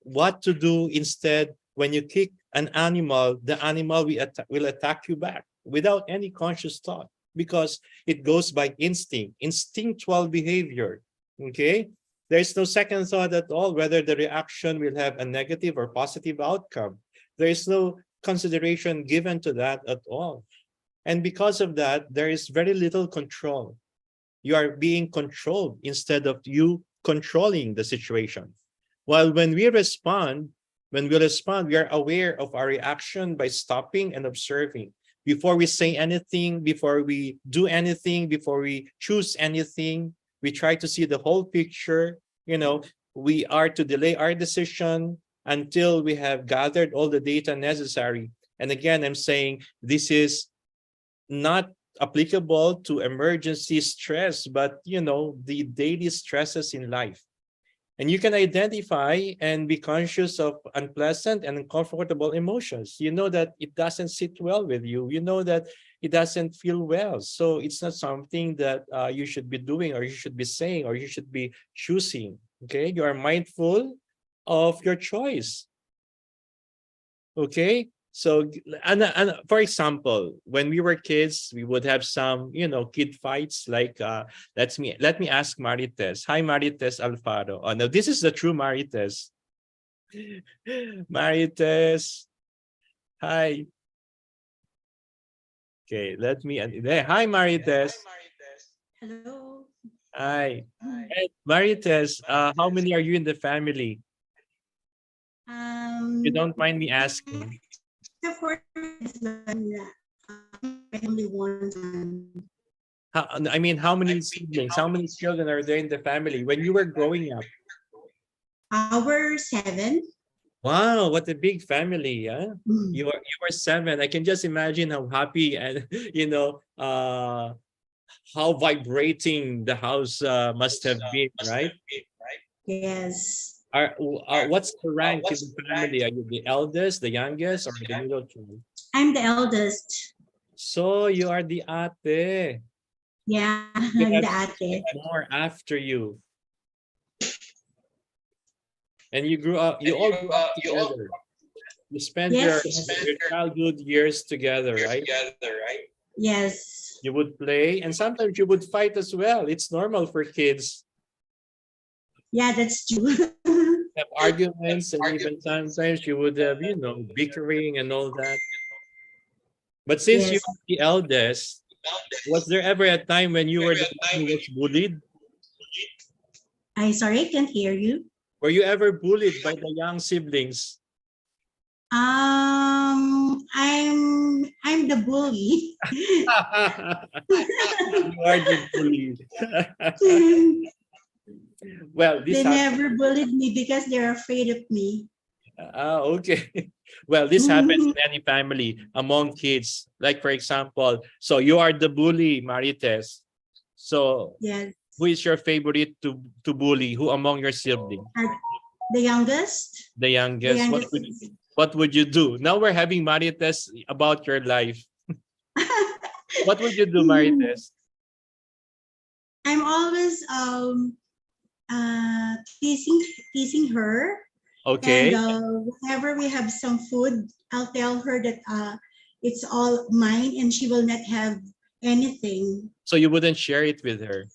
what to do. Instead, when you kick an animal, the animal will attack you back without any conscious thought, because it goes by instinct, instinctual behavior. Okay? There's no second thought at all whether the reaction will have a negative or positive outcome. There is no consideration given to that at all. And because of that, there is very little control. You are being controlled instead of you controlling the situation. While when we respond, we are aware of our reaction by stopping and observing. Before we say anything, before we do anything, before we choose anything, we try to see the whole picture. We are to delay our decision until we have gathered all the data necessary. And again, I'm saying this is not applicable to emergency stress, but the daily stresses in life. And you can identify and be conscious of unpleasant and uncomfortable emotions. You know that it doesn't sit well with you. You know that it doesn't feel well. So it's not something that you should be doing, or you should be saying, or you should be choosing. Okay, you are mindful of your choice. Okay, so and for example, when we were kids, we would have some kid fights. Like let me ask Marites. Hi, Marites Alfaro. Oh no, this is the true Marites. Marites, hi. Okay, let me. Hi, Marites. Hello. Hi. Hey, Marites, how many are you in the family? You don't mind me asking. Only one son. How many siblings? How many children are there in the family when you were growing up? Our 7. Wow, what a big family, huh? Mm. You are seven. I can just imagine how happy and how vibrating the house must have been, right? Yes. What's the rank in the family? Are you the eldest, the youngest, or the middle child? I'm the eldest. So you are the ate. Yeah, You I'm have the ate. more after you. And you all grew up together. You spend Yes, your childhood years together, right? yes. You would play and sometimes you would fight as well. It's normal for kids Yeah, that's true. to have arguments and even sometimes you would have, bickering and all that. But since you Yes. are the eldest, was there ever a time when you were the one who was bullied? I sorry, I can't hear you. Were you ever bullied by the young siblings? I'm the bully. You are the bully. Well, this They happens. never bullied me because they're afraid of me. Okay. Well, this happens in any family among kids. Like, for example, so you are the bully, Marites. So, Yes. who is your favorite to bully? Who among your siblings? The youngest. The youngest. youngest. What would you do? Now we're having Marites about your life. What would you do, Marites? I'm always teasing her. Okay. And whenever we have some food, I'll tell her that it's all mine and she will not have anything. So you wouldn't share it with her.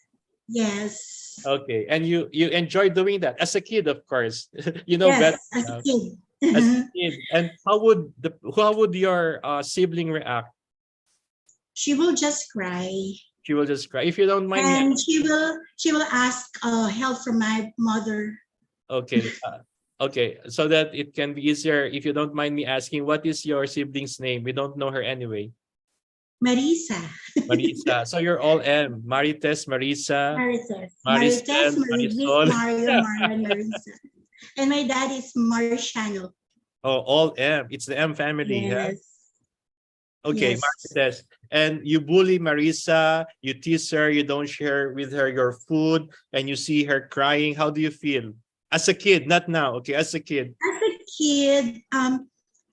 Yes. Okay. And you enjoy doing that as a kid, of course. Yes, better as a now. kid. As a kid. And how would your sibling react? She will just cry. She will just cry. If you don't mind me. And she will ask help from my mother. Okay. Okay. So that it can be easier, if you don't mind me asking, what is your sibling's name? We don't know her anyway. Marisa. Marisa. So you're all M. Marites, Marisa. Marites, Marisol. Mario, Marisa. And my dad is Marciano. Oh, all M. It's the M family. Yes. Huh? Okay, Yes. Marites. And you bully Marisa, you tease her, you don't share with her your food, and you see her crying. How do you feel? As a kid, not now, okay, as a kid. As a kid,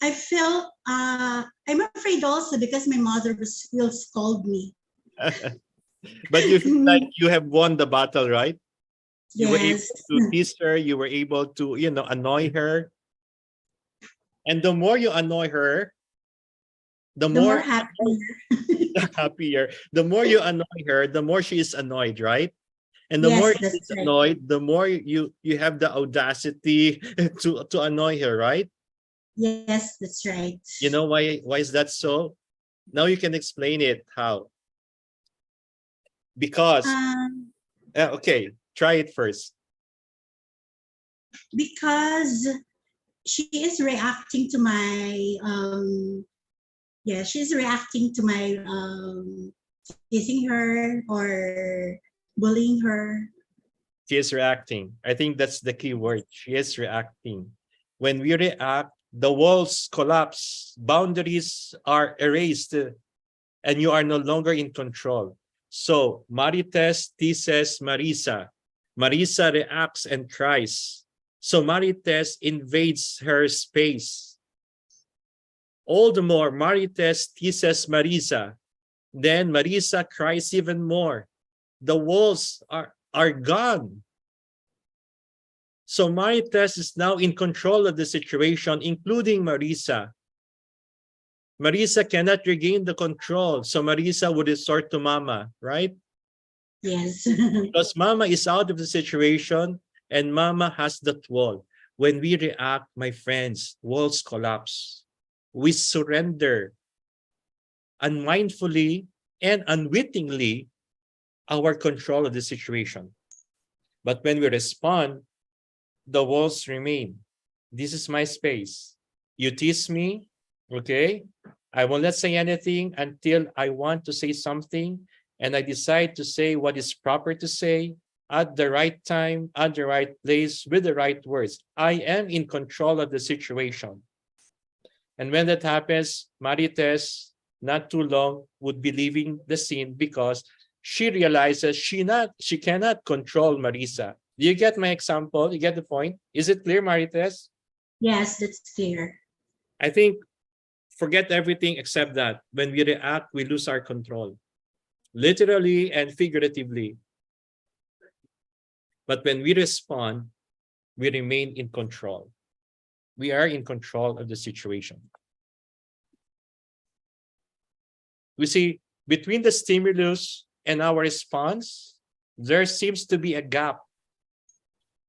I felt I'm afraid also because my mother will scold me. But you feel like you have won the battle, right? You were able Yes. to tease her, you were able to, annoy her. And the more you annoy her, the more happier. The more you annoy her, the more she is annoyed, right? And the Yes, more that's she's right. annoyed, the more you have the audacity to annoy her, right? Yes, that's right. You know why is that so? Now you can explain it. How? Because okay, try it first. Because she is reacting to my she's reacting to my teasing her or bullying her. She is reacting. I think that's the key word. She is reacting. When we react, the walls collapse, boundaries are erased, and you are no longer in control. So Marites teases Marisa. Marisa reacts and cries. So Marites invades her space. All the more, Marites teases Marisa. Then Marisa cries even more. The walls are gone. So Marites is now in control of the situation, including Marisa. Marisa cannot regain the control, so Marisa would resort to Mama, right? Yes. Because Mama is out of the situation and Mama has that wall. When we react, my friends, walls collapse. We surrender unmindfully and unwittingly our control of the situation. But when we respond, the walls remain. This is my space. You tease me, okay? I will not say anything until I want to say something, and I decide to say what is proper to say. at the right time, at the right place, with the right words. I am in control of the situation. And when that happens, Marites, not too long, would be leaving the scene because she realizes she cannot control Marisa. Do you get my example? You get the point? Is it clear, Marites? Yes, that's clear. I think forget everything except that. When we react, we lose our control, literally and figuratively. But when we respond, we remain in control. We are in control of the situation. We see between the stimulus and our response, there seems to be a gap.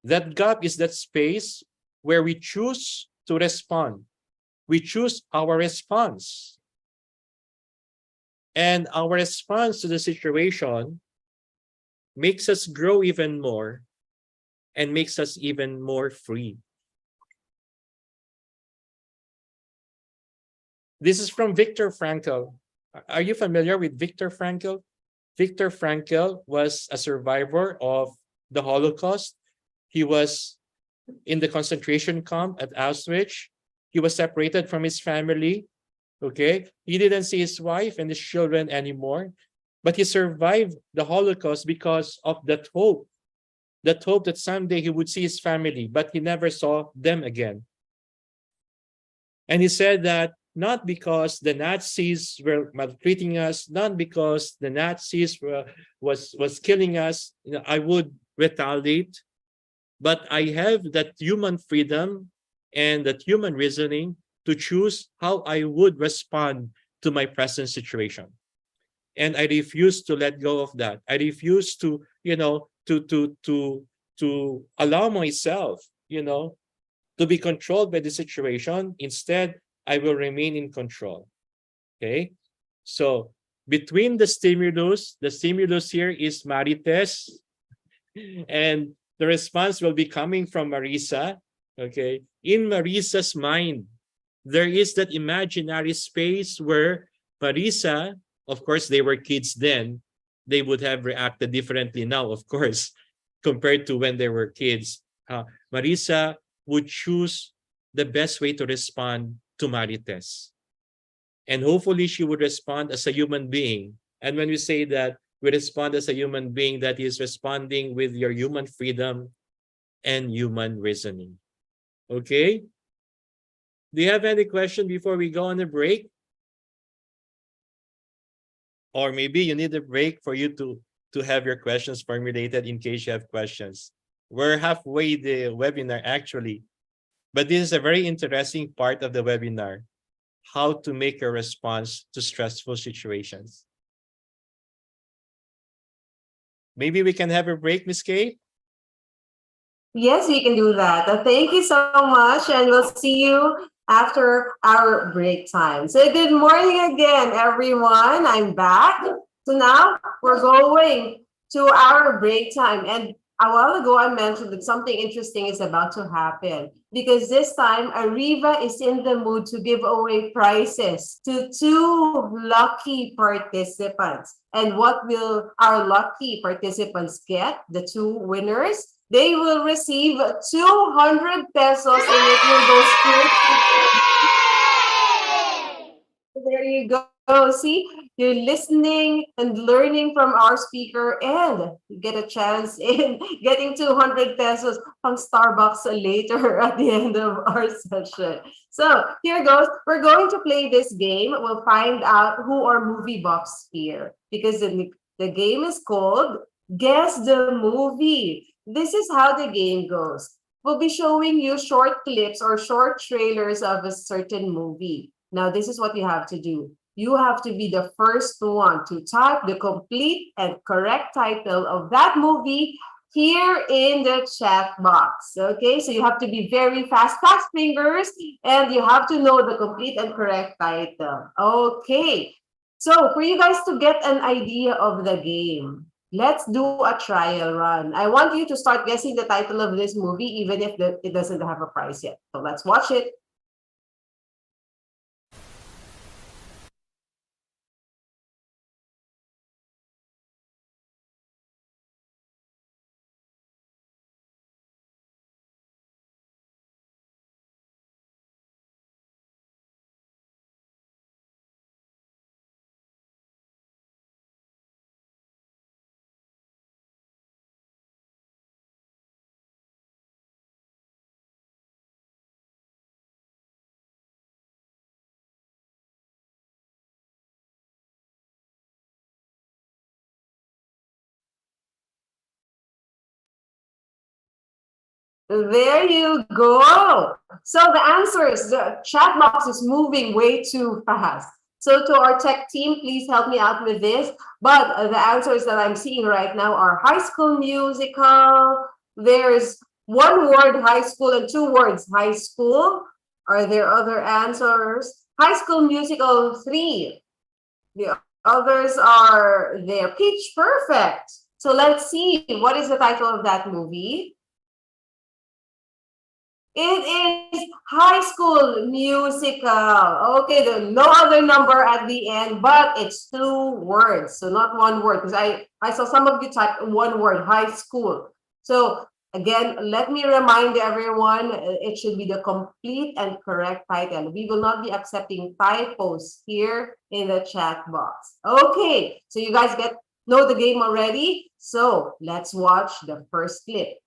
That gap is that space where we choose to respond. We choose our response. And our response to the situation makes us grow even more and makes us even more free. This is from Viktor Frankl. Are you familiar with Viktor Frankl? Viktor Frankl was a survivor of the Holocaust. He was in the concentration camp at Auschwitz. He was separated from his family. Okay, he didn't see his wife and his children anymore, but he survived the Holocaust because of that hope that someday he would see his family, but he never saw them again. And he said that not because the Nazis were maltreating us, not because the Nazis was killing us, I would retaliate, but I have that human freedom and that human reasoning to choose how I would respond to my present situation. And I refuse to let go of that. I refuse to, to allow myself, to be controlled by the situation. Instead, I will remain in control. Okay. So between the stimulus here is Marites, and the response will be coming from Marisa. Okay. In Marisa's mind, there is that imaginary space where Marisa, of course, they were kids then, they would have reacted differently now, of course, compared to when they were kids. Marisa would choose the best way to respond to Marites. And hopefully she would respond as a human being. And when we say that we respond as a human being, that is responding with your human freedom and human reasoning. Okay? Do you have any question before we go on a break? Or maybe you need a break for you to have your questions formulated in case you have questions. We're halfway the webinar actually, but this is a very interesting part of the webinar, how to make a response to stressful situations. Maybe we can have a break, Ms. Kate? Yes, we can do that. Thank you so much, and we'll see you after our break time. So good morning again, everyone. I'm back. So now we're going to our break time. And a while ago, I mentioned that something interesting is about to happen because this time Ariva is in the mood to give away prizes to 2 lucky participants. And what will our lucky participants get? The 2 winners? They will receive 200 pesos and it will go straight. There you go. See, you're listening and learning from our speaker and you get a chance in getting 200 pesos from Starbucks later at the end of our session. So here goes. We're going to play this game. We'll find out who our movie buffs here because the game is called Guess the Movie. This is how the game goes. We'll be showing you short clips or short trailers of a certain movie. Now, this is what you have to do. You have to be the first one to type the complete and correct title of that movie here in the chat box. Okay, so you have to be very fast fingers, and you have to know the complete and correct title. Okay, so for you guys to get an idea of the game, let's do a trial run. I want you to start guessing the title of this movie, even if it doesn't have a prize yet. So let's watch it. There you go. So the answers, the chat box is moving way too fast. So to our tech team, please help me out with this. But the answers that I'm seeing right now are High School Musical. There's one word high school and two words high school. Are there other answers? High School Musical 3. The others are there. Pitch Perfect. So let's see, what is the title of that movie? It is High School Musical. Okay, there's no other number at the end, but it's two words, so not one word. Because I saw some of you type one word, high school. So again, let me remind everyone, it should be the complete and correct title. We will not be accepting typos here in the chat box. Okay, so you guys know the game already. So let's watch the first clip.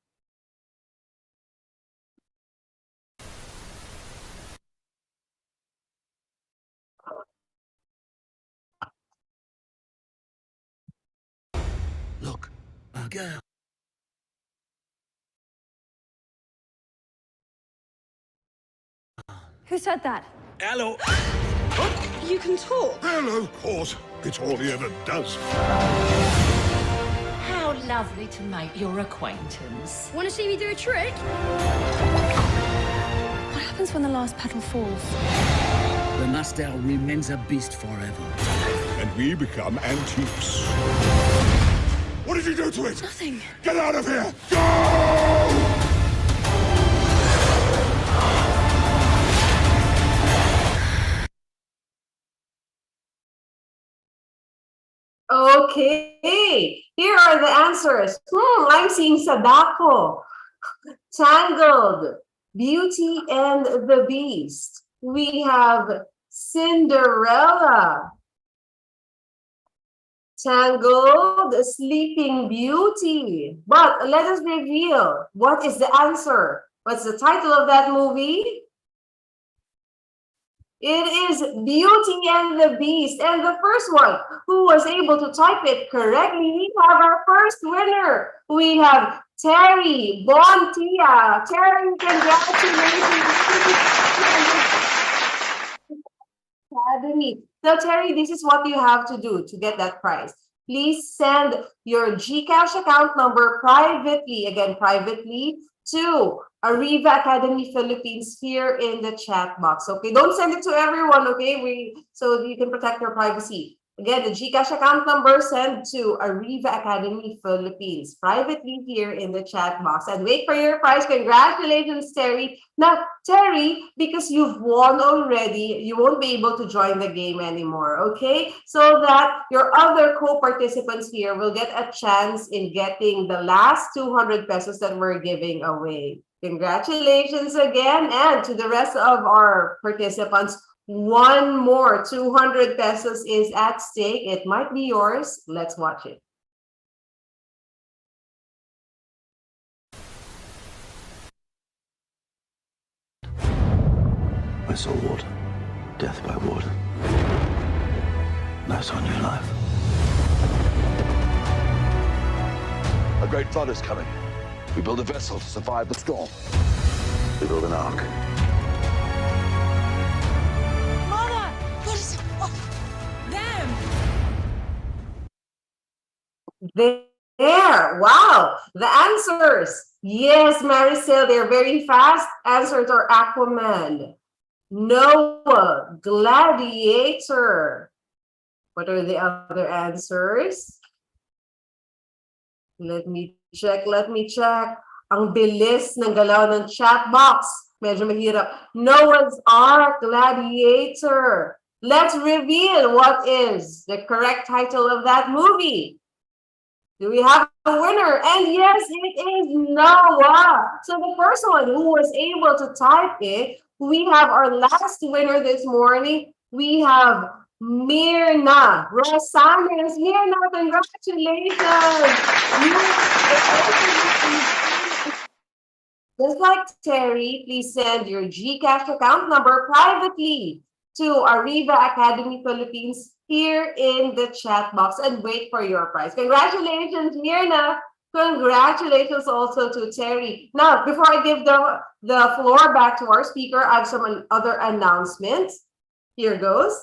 Look, a girl. Who said that? Hello. You can talk. Hello, of course. It's all he ever does. How lovely to make your acquaintance. Want to see me do a trick? What happens when the last petal falls? The Nastel remains a beast forever. And we become antiques. What did you do to it? Nothing. Get out of here! Go! Okay, here are the answers. I'm seeing Sadako, Tangled, Beauty and the Beast. We have Cinderella, Tangled, Sleeping Beauty. But let us reveal, what is the answer? What's the title of that movie? It is Beauty and the Beast. And the first one who was able to type it correctly, we have our first winner. We have Terry Bontia. Terry, congratulations. Academy. So Terry, this is what you have to do to get that prize. Please send your GCash account number privately, again, privately, to Ariva Academy Philippines here in the chat box. Okay, don't send it to everyone, okay? So you can protect your privacy. Again, the GCash account number, send to Ariva Academy Philippines privately here in the chat box. And wait for your prize. Congratulations, Terry. Now, Terry, because you've won already, you won't be able to join the game anymore, okay? So that your other co-participants here will get a chance in getting the last 200 pesos that we're giving away. Congratulations again. And to the rest of our participants, one more 200 pesos is at stake. It might be yours. Let's watch it. I saw water. Death by water. And I saw new life. A great flood is coming. We build a vessel to survive the storm. We build an ark. There, wow, the answers. Yes, Maricel, they're very fast. Answers are Aquaman, Noah, Gladiator. What are the other answers? Let me check. Ang bilis ng galaw ng chat box. Medyo mahirap. Noah's Ark, Gladiator. Let's reveal what is the correct title of that movie. Do we have a winner? And yes, it is Noah. So the first one who was able to type it, we have our last winner this morning. We have Mirna Rosales. Mirna, congratulations. Just like Terry, please send your GCash account number privately to Ariva Academy Philippines here in the chat box and wait for your prize. Congratulations, Mirna. Congratulations also to Terry. Now, before I give the floor back to our speaker, I have some other announcements. Here goes.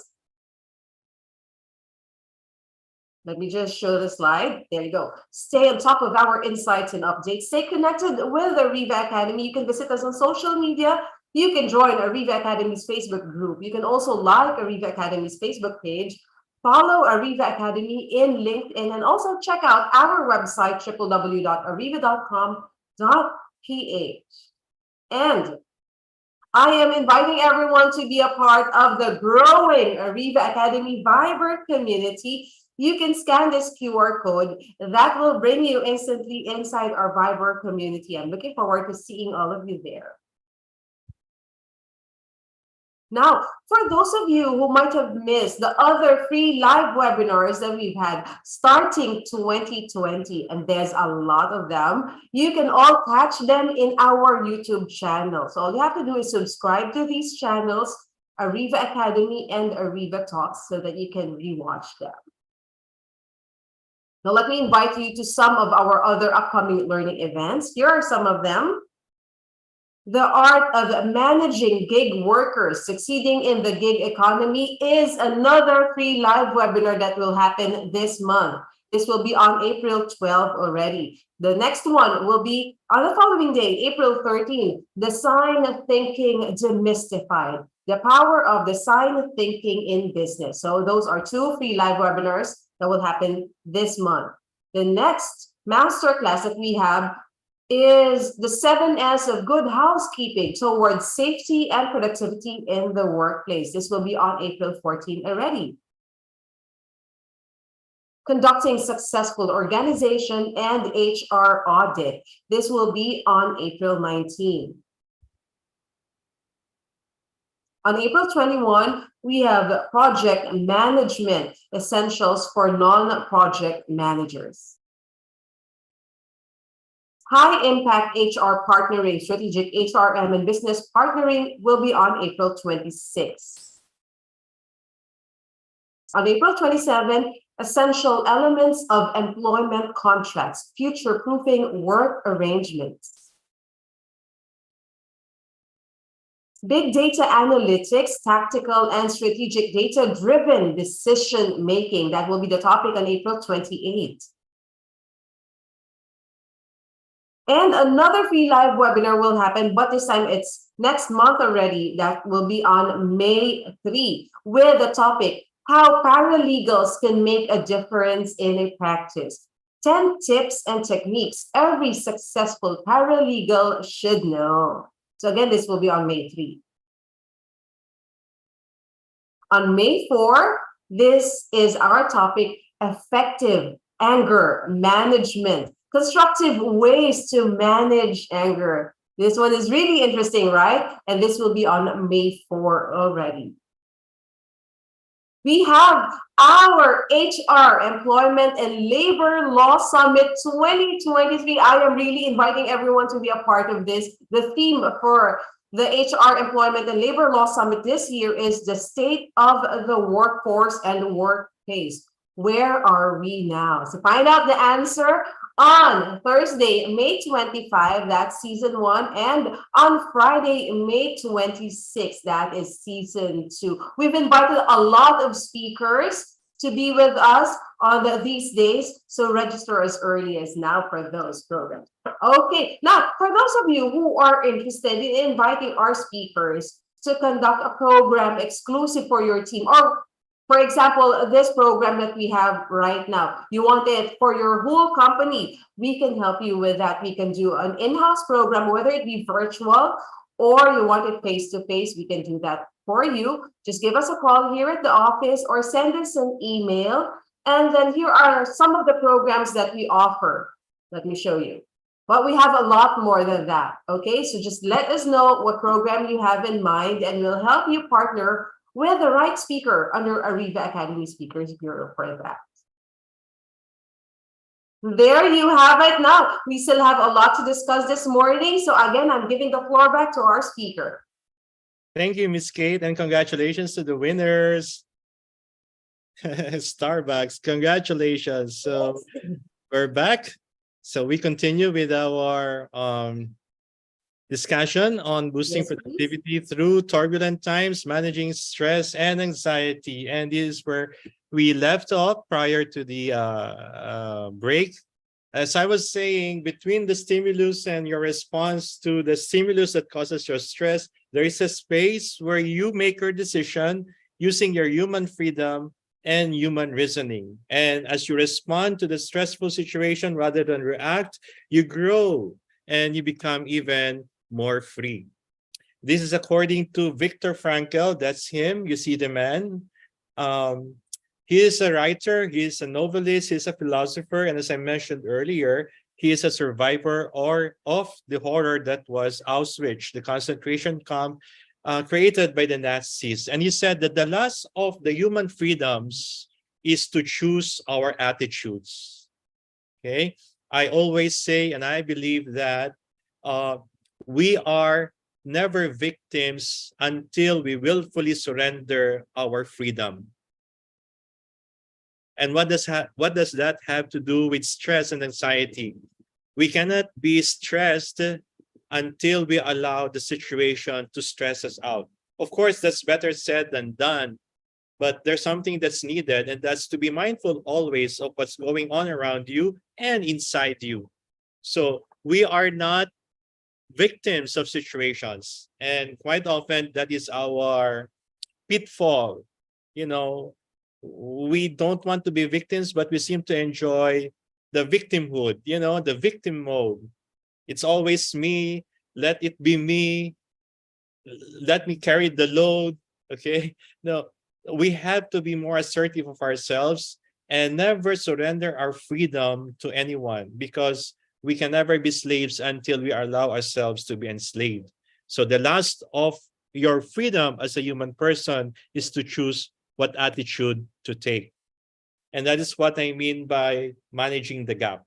Let me just show the slide. There you go. Stay on top of our insights and updates. Stay connected with Ariva Academy. You can visit us on social media. You can join Ariva Academy's Facebook group. You can also like Ariva Academy's Facebook page. Follow Ariva Academy in LinkedIn and also check out our website, www.ariva.com.ph. And I am inviting everyone to be a part of the growing Ariva Academy Viber community. You can scan this QR code. That will bring you instantly inside our Viber community. I'm looking forward to seeing all of you there. Now, for those of you who might have missed the other free live webinars that we've had starting 2020, and there's a lot of them, you can all catch them in our YouTube channel. So all you have to do is subscribe to these channels, Ariva Academy and Ariva Talks, so that you can rewatch them. Now, let me invite you to some of our other upcoming learning events. Here are some of them. The Art of Managing Gig Workers, Succeeding in the Gig Economy is another free live webinar that will happen this month. This will be on April 12 already. The next one will be on the following day, April 13. Design Thinking Demystified, the power of design thinking in business. So those are two free live webinars that will happen this month. The next masterclass that we have is the 7S of good housekeeping towards safety and productivity in the workplace. This will be on April 14 already. Conducting successful organization and HR audit. This will be on April 19. On April 21, we have project management essentials for non-project managers. High impact HR partnering, strategic HRM and business partnering will be on April 26. On April 27, essential elements of employment contracts, future-proofing work arrangements. Big data analytics, tactical and strategic data-driven decision-making. That will be the topic on April 28. And another free live webinar will happen, but this time it's next month already. That will be on May 3 with the topic, how paralegals can make a difference in a practice. 10 tips and techniques every successful paralegal should know. So again, this will be on May 3. On May 4, this is our topic, effective anger management. Constructive ways to manage anger. This one is really interesting, right? And this will be on May 4 already. We have our HR, Employment and Labor Law Summit 2023. I am really inviting everyone to be a part of this. The theme for the HR, Employment and Labor Law Summit this year is the state of the workforce and workplace. Where are we now? So find out the answer on Thursday, May 25, that's season 1, and on Friday, May 26, that is season 2. We've invited a lot of speakers to be with us on these days, so register as early as now for those programs. Okay, now for those of you who are interested in inviting our speakers to conduct a program exclusive for your team, or for example, this program that we have right now, you want it for your whole company, we can help you with that. We can do an in-house program, whether it be virtual or you want it face-to-face, we can do that for you. Just give us a call here at the office or send us an email. And then here are some of the programs that we offer. Let me show you. But we have a lot more than that, okay? So just let us know what program you have in mind and we'll help you partner with the right speaker under Ariva Academy Speakers Bureau for that. There you have it. Now, we still have a lot to discuss this morning. So again, I'm giving the floor back to our speaker. Thank you, Miss Kate, and congratulations to the winners. Starbucks, congratulations. So we're back. So we continue with our discussion on boosting Yes, please. productivity through turbulent times, managing stress and anxiety. And this is where we left off prior to the break. As I was saying, between the stimulus and your response to the stimulus that causes your stress, there is a space where you make your decision using your human freedom and human reasoning. And as you respond to the stressful situation rather than react, you grow and you become even more free. This is according to Viktor Frankl. That's him. You see the man. He is a writer, he is a novelist, he's a philosopher, and as I mentioned earlier, he is a survivor of the horror that was Auschwitz, the concentration camp created by the Nazis. And he said that the last of the human freedoms is to choose our attitudes. Okay, I always say, and I believe that we are never victims until we willfully surrender our freedom. And what does that have to do with stress and anxiety? We cannot be stressed until we allow the situation to stress us out. Of course, that's better said than done, but there's something that's needed, and that's to be mindful always of what's going on around you and inside you. So we are not victims of situations, and quite often that is our pitfall. You know, we don't want to be victims, but we seem to enjoy the victimhood, the victim mode. It's always me, let it be me, let me carry the load, okay? No, we have to be more assertive of ourselves and never surrender our freedom to anyone, because we can never be slaves until we allow ourselves to be enslaved. So the last of your freedom as a human person is to choose what attitude to take. And that is what I mean by managing the gap.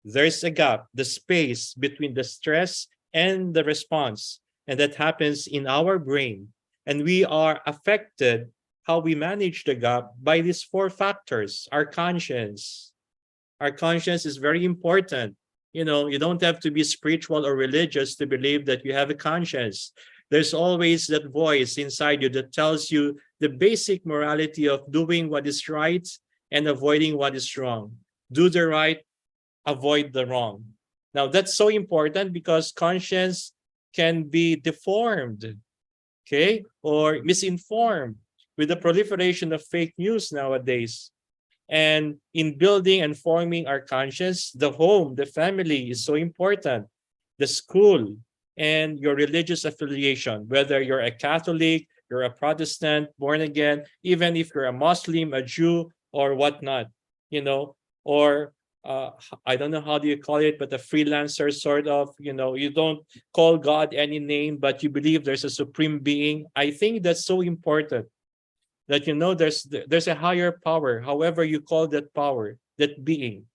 There's a gap, the space between the stress and the response, and that happens in our brain. And we are affected how we manage the gap by these four factors. Our conscience. Our conscience is very important. You don't have to be spiritual or religious to believe that you have a conscience. There's always that voice inside you that tells you the basic morality of doing what is right and avoiding what is wrong. Do the right, avoid the wrong. Now, that's so important because conscience can be deformed, okay, or misinformed with the proliferation of fake news nowadays. And in building and forming our conscience, the home, the family is so important. The school, and your religious affiliation, whether you're a Catholic, you're a Protestant, born again, even if you're a Muslim, a Jew, or whatnot, or I don't know how do you call it, but a freelancer sort of, you don't call God any name, but you believe there's a supreme being. I think that's so important that, there's a higher power, however you call that power, that being,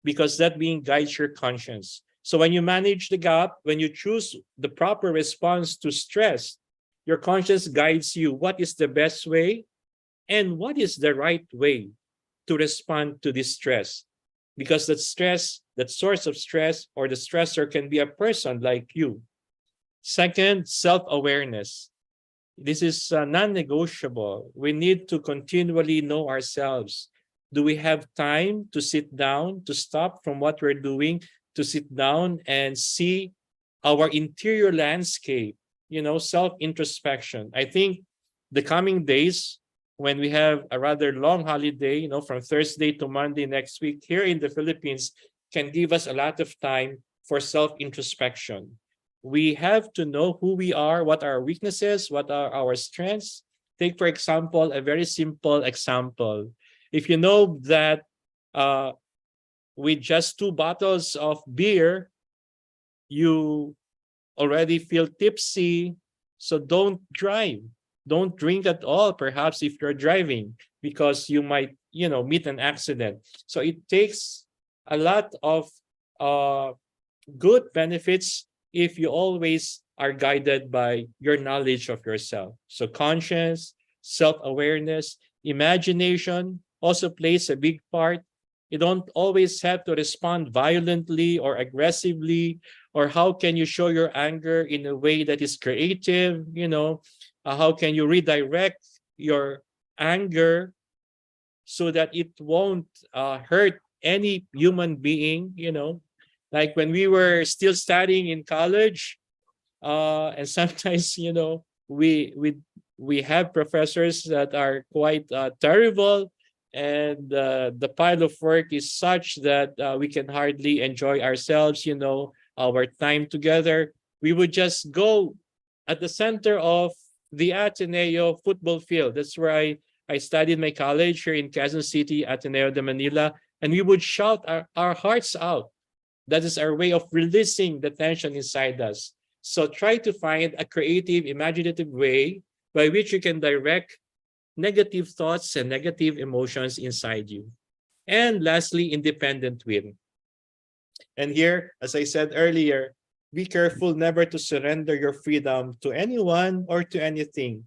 because that being guides your conscience. So when you manage the gap, when you choose the proper response to stress, your conscience guides you what is the best way and what is the right way to respond to this stress. Because that stress, that source of stress or the stressor can be a person like you. Second, self-awareness. This is non-negotiable. We need to continually know ourselves. Do we have time to sit down, to stop from what we're doing, to sit down and see our interior landscape, self-introspection? I think the coming days, when we have a rather long holiday, from Thursday to Monday next week here in the Philippines, can give us a lot of time for self-introspection. We have to know who we are, what are our weaknesses, what are our strengths. Take, for example, a very simple example. If you know that with just 2 bottles of beer, you already feel tipsy, so don't drive. Don't drink at all, perhaps, if you're driving, because you might, meet an accident. So it takes a lot of good benefits if you always are guided by your knowledge of yourself. So conscience, self-awareness, imagination also plays a big part. You don't always have to respond violently or aggressively, or how can you show your anger in a way that is creative, how can you redirect your anger so that it won't hurt any human being, like when we were still studying in college, and sometimes, we have professors that are quite terrible, and the pile of work is such that we can hardly enjoy ourselves, our time together. We would just go at the center of the Ateneo football field. That's where I studied my college here in Quezon City, Ateneo de Manila, and we would shout our hearts out. That is our way of releasing the tension inside us. So try to find a creative, imaginative way by which you can direct negative thoughts and negative emotions inside you. And lastly, independent will. And here, as I said earlier, be careful never to surrender your freedom to anyone or to anything.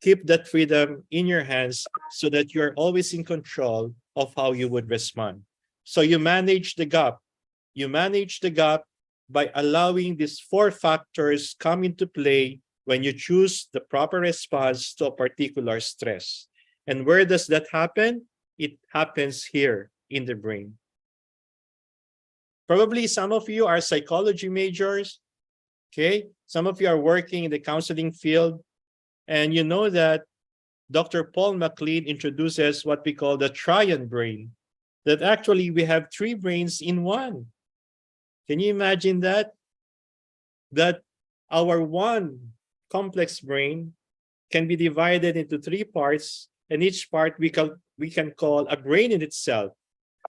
Keep that freedom in your hands so that you're always in control of how you would respond. So you manage the gap. You manage the gap by allowing these 4 factors come into play when you choose the proper response to a particular stress. And where does that happen? It happens here in the brain. Probably some of you are psychology majors, okay? Some of you are working in the counseling field, and you know that Dr. Paul MacLean introduces what we call the triune brain, that actually we have 3 brains in one. Can you imagine that? That our one complex brain can be divided into 3 parts, and each part we can call a brain in itself.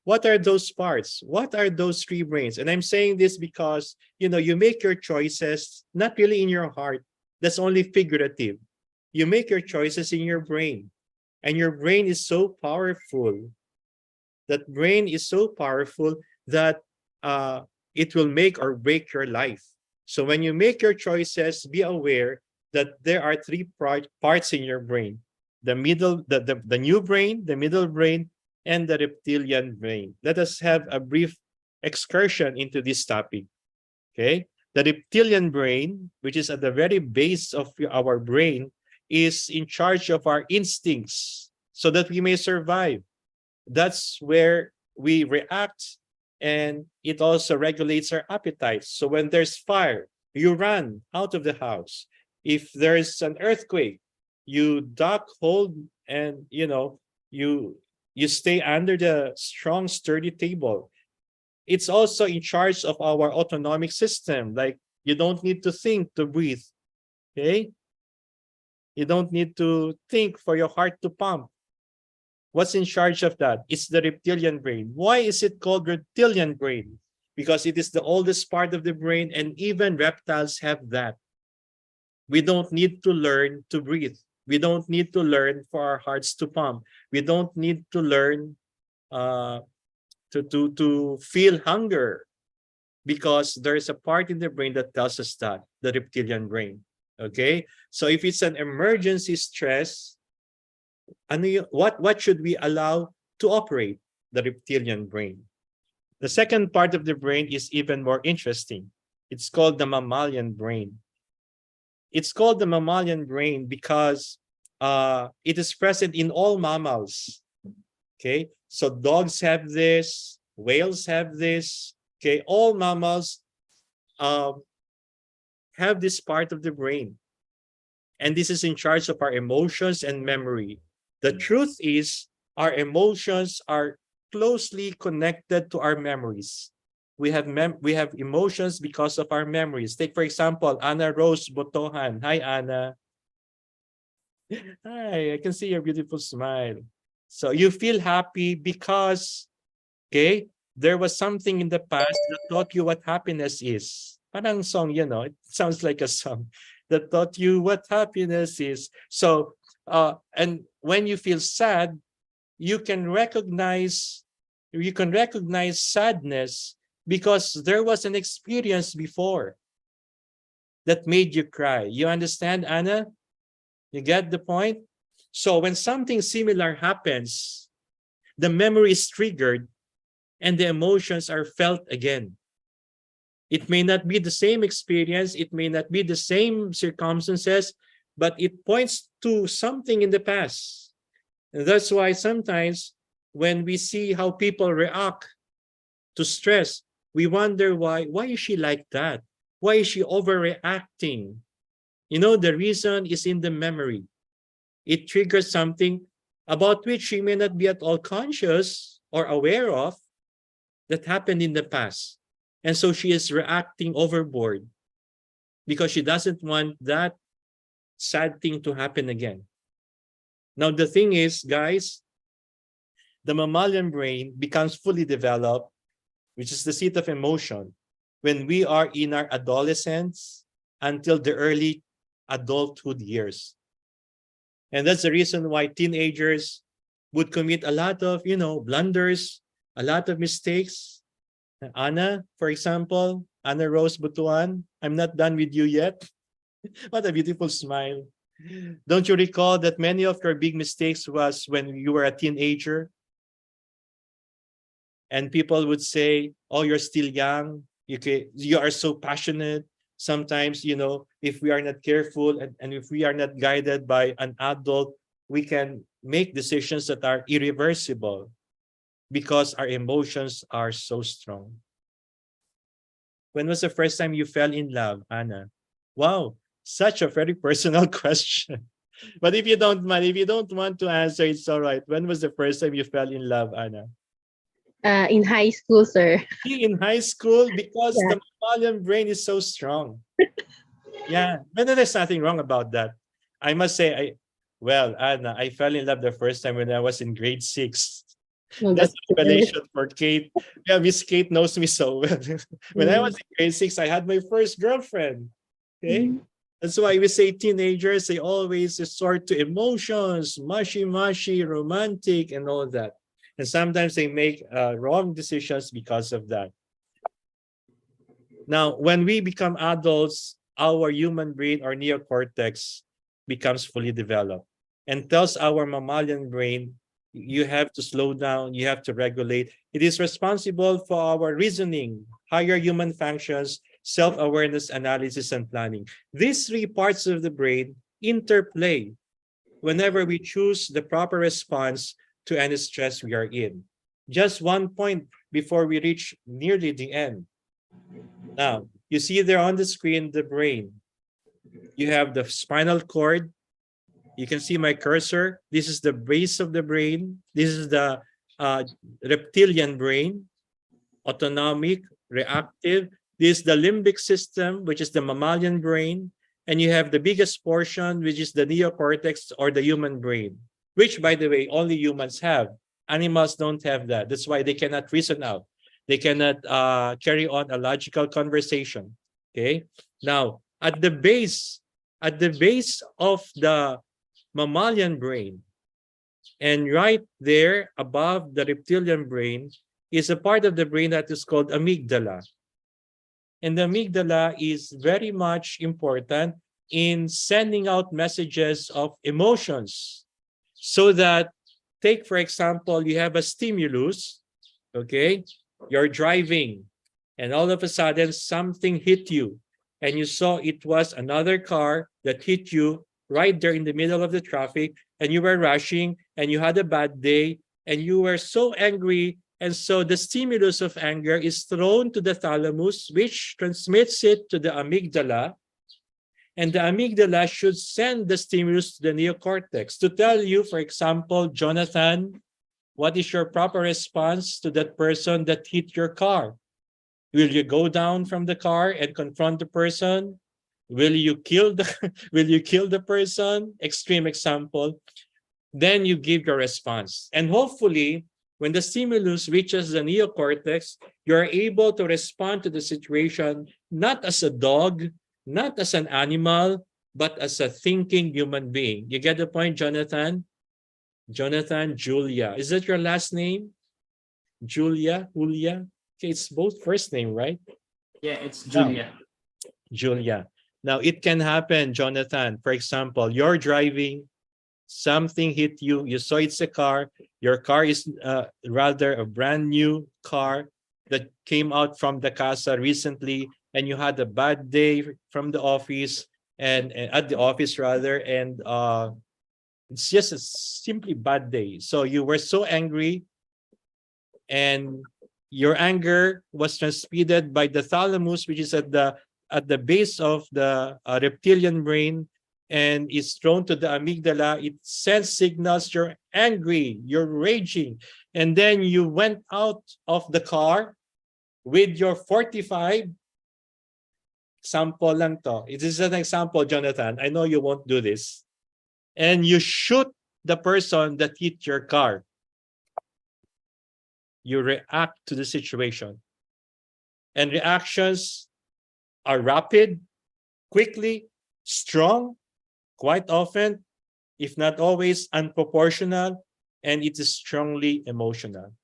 What are those parts? What are those 3 brains? And I'm saying this because, you make your choices not really in your heart. That's only figurative. You make your choices in your brain. And your brain is so powerful. That brain is so powerful that it will make or break your life. So when you make your choices, be aware that there are 3 parts in your brain. The new brain, the middle brain, and the reptilian brain. Let us have a brief excursion into this topic. Okay? The reptilian brain, which is at the very base of our brain, is in charge of our instincts so that we may survive. That's where we react, and it also regulates our appetites. So when there's fire, you run out of the house. If there's an earthquake, you duck, hold, and you stay under the strong, sturdy table. It's also in charge of our autonomic system. Like, you don't need to think to breathe, okay? You don't need to think for your heart to pump. What's in charge of that? It's the reptilian brain. Why is it called reptilian brain? Because it is the oldest part of the brain, and even reptiles have that. We don't need to learn to breathe. We don't need to learn for our hearts to pump. We don't need to learn to feel hunger, because there is a part in the brain that tells us that, the reptilian brain. Okay? So if it's an emergency stress, what should we allow to operate? The reptilian brain. The second part of the brain is even more interesting. It's called the mammalian brain. It's called the mammalian brain because it is present in all mammals. Okay, so dogs have this, whales have this. Okay, all mammals have this part of the brain, and this is in charge of our emotions and memory. The truth is, our emotions are closely connected to our memories. We have emotions because of our memories. Take, for example, Anna Rose Botohan. Hi, Anna. Hi, I can see your beautiful smile. So you feel happy because, okay, there was something in the past that taught you what happiness is. Parang song, it sounds like a song that taught you what happiness is. So, and when you feel sad, you can recognize sadness because there was an experience before that made you cry. You understand, Anna? You get the point? So when something similar happens, the memory is triggered, and the emotions are felt again. It may not be the same experience, it may not be the same circumstances, but it points to something in the past. And that's why sometimes when we see how people react to stress, we wonder why is she like that? Why is she overreacting? You know, the reason is in the memory. It triggers something about which she may not be at all conscious or aware of that happened in the past. And so she is reacting overboard because she doesn't want that sad thing to happen again. Now, the thing is, guys, the mammalian brain becomes fully developed, which is the seat of emotion, when we are in our adolescence until the early adulthood years. And that's the reason why teenagers would commit a lot of, blunders, a lot of mistakes. Anna, for example, Anna Rose Butuan, I'm not done with you yet. What a beautiful smile. Don't you recall that many of your big mistakes was when you were a teenager? And people would say, oh, you're still young. You are so passionate. Sometimes, if we are not careful and if we are not guided by an adult, we can make decisions that are irreversible because our emotions are so strong. When was the first time you fell in love, Anna? Wow, such a very personal question. But if you don't want to answer, it's all right. When was the first time you fell in love, Anna? In high school, sir. In high school, because the mammalian brain is so strong. Yeah, but there's nothing wrong about that. I must say, Anna, I fell in love the first time when I was in grade 6. Oh, that's a good. revelation for Kate. Yeah, Miss Kate knows me so well. When I was in grade 6, I had my first girlfriend. Okay. That's why we say teenagers, they always resort to emotions, mushy, romantic, and all that. And sometimes they make wrong decisions because of that. Now, when we become adults, our human brain or neocortex becomes fully developed and tells our mammalian brain, you have to slow down, you have to regulate. It is responsible for our reasoning, higher human functions, self-awareness, analysis, and planning. These 3 parts of the brain interplay whenever we choose the proper response to any stress we are in. Just one point before we reach nearly the end. Now, you see there on the screen, the brain. You have the spinal cord. You can see my cursor. This is the base of the brain. This is the reptilian brain, autonomic, reactive. This is the limbic system, which is the mammalian brain. And you have the biggest portion, which is the neocortex or the human brain, which, by the way, only humans have. Animals don't have that. That's why they cannot reason out. They cannot carry on a logical conversation. Okay. Now, at the base of the mammalian brain, and right there above the reptilian brain is a part of the brain that is called amygdala. And the amygdala is very much important in sending out messages of emotions. So that, take for example, you have a stimulus, okay? You're driving, and all of a sudden something hit you, and you saw it was another car that hit you right there in the middle of the traffic, and you were rushing, and you had a bad day, and you were so angry, and so the stimulus of anger is thrown to the thalamus, which transmits it to the amygdala, and the amygdala should send the stimulus to the neocortex to tell you, for example, Jonathan, what is your proper response to that person that hit your car? Will you go down from the car and confront the person? Will you kill the person? Extreme example. Then you give your response. And hopefully, when the stimulus reaches the neocortex, you're able to respond to the situation not as a dog, not as an animal, but as a thinking human being. You get the point, Jonathan? Jonathan, Julia. Is that your last name? Julia? Okay, it's both first name, right? Yeah, it's Julia. Julia. Now, it can happen, Jonathan. For example, you're driving Something hit you. You saw it's a car. Your car is rather a brand new car that came out from the casa recently, and you had a bad day from the office and at the office rather, and it's just a simply bad day. So you were so angry, and your anger was transmitted by the thalamus, which is at the base of the reptilian brain, and is thrown to the amygdala. It sends signals you're angry, you're raging, and then you went out of the car with your 45. Example lang to. It is an example, Jonathan. I know you won't do this. And you shoot the person that hit your car. You react to the situation. And reactions are rapid, quickly, strong, quite often, if not always, unproportional, and it is strongly emotional.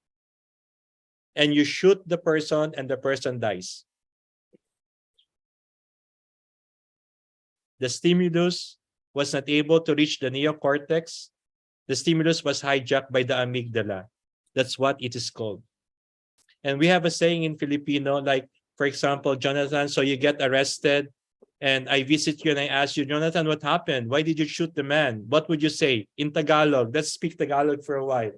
And you shoot the person and the person dies. The stimulus was not able to reach the neocortex. The stimulus was hijacked by the amygdala. That's what it is called. And we have a saying in Filipino, like, for example, Jonathan, so you get arrested and I visit you and I ask you, Jonathan, what happened? Why did you shoot the man? What would you say in Tagalog? Let's speak Tagalog for a while.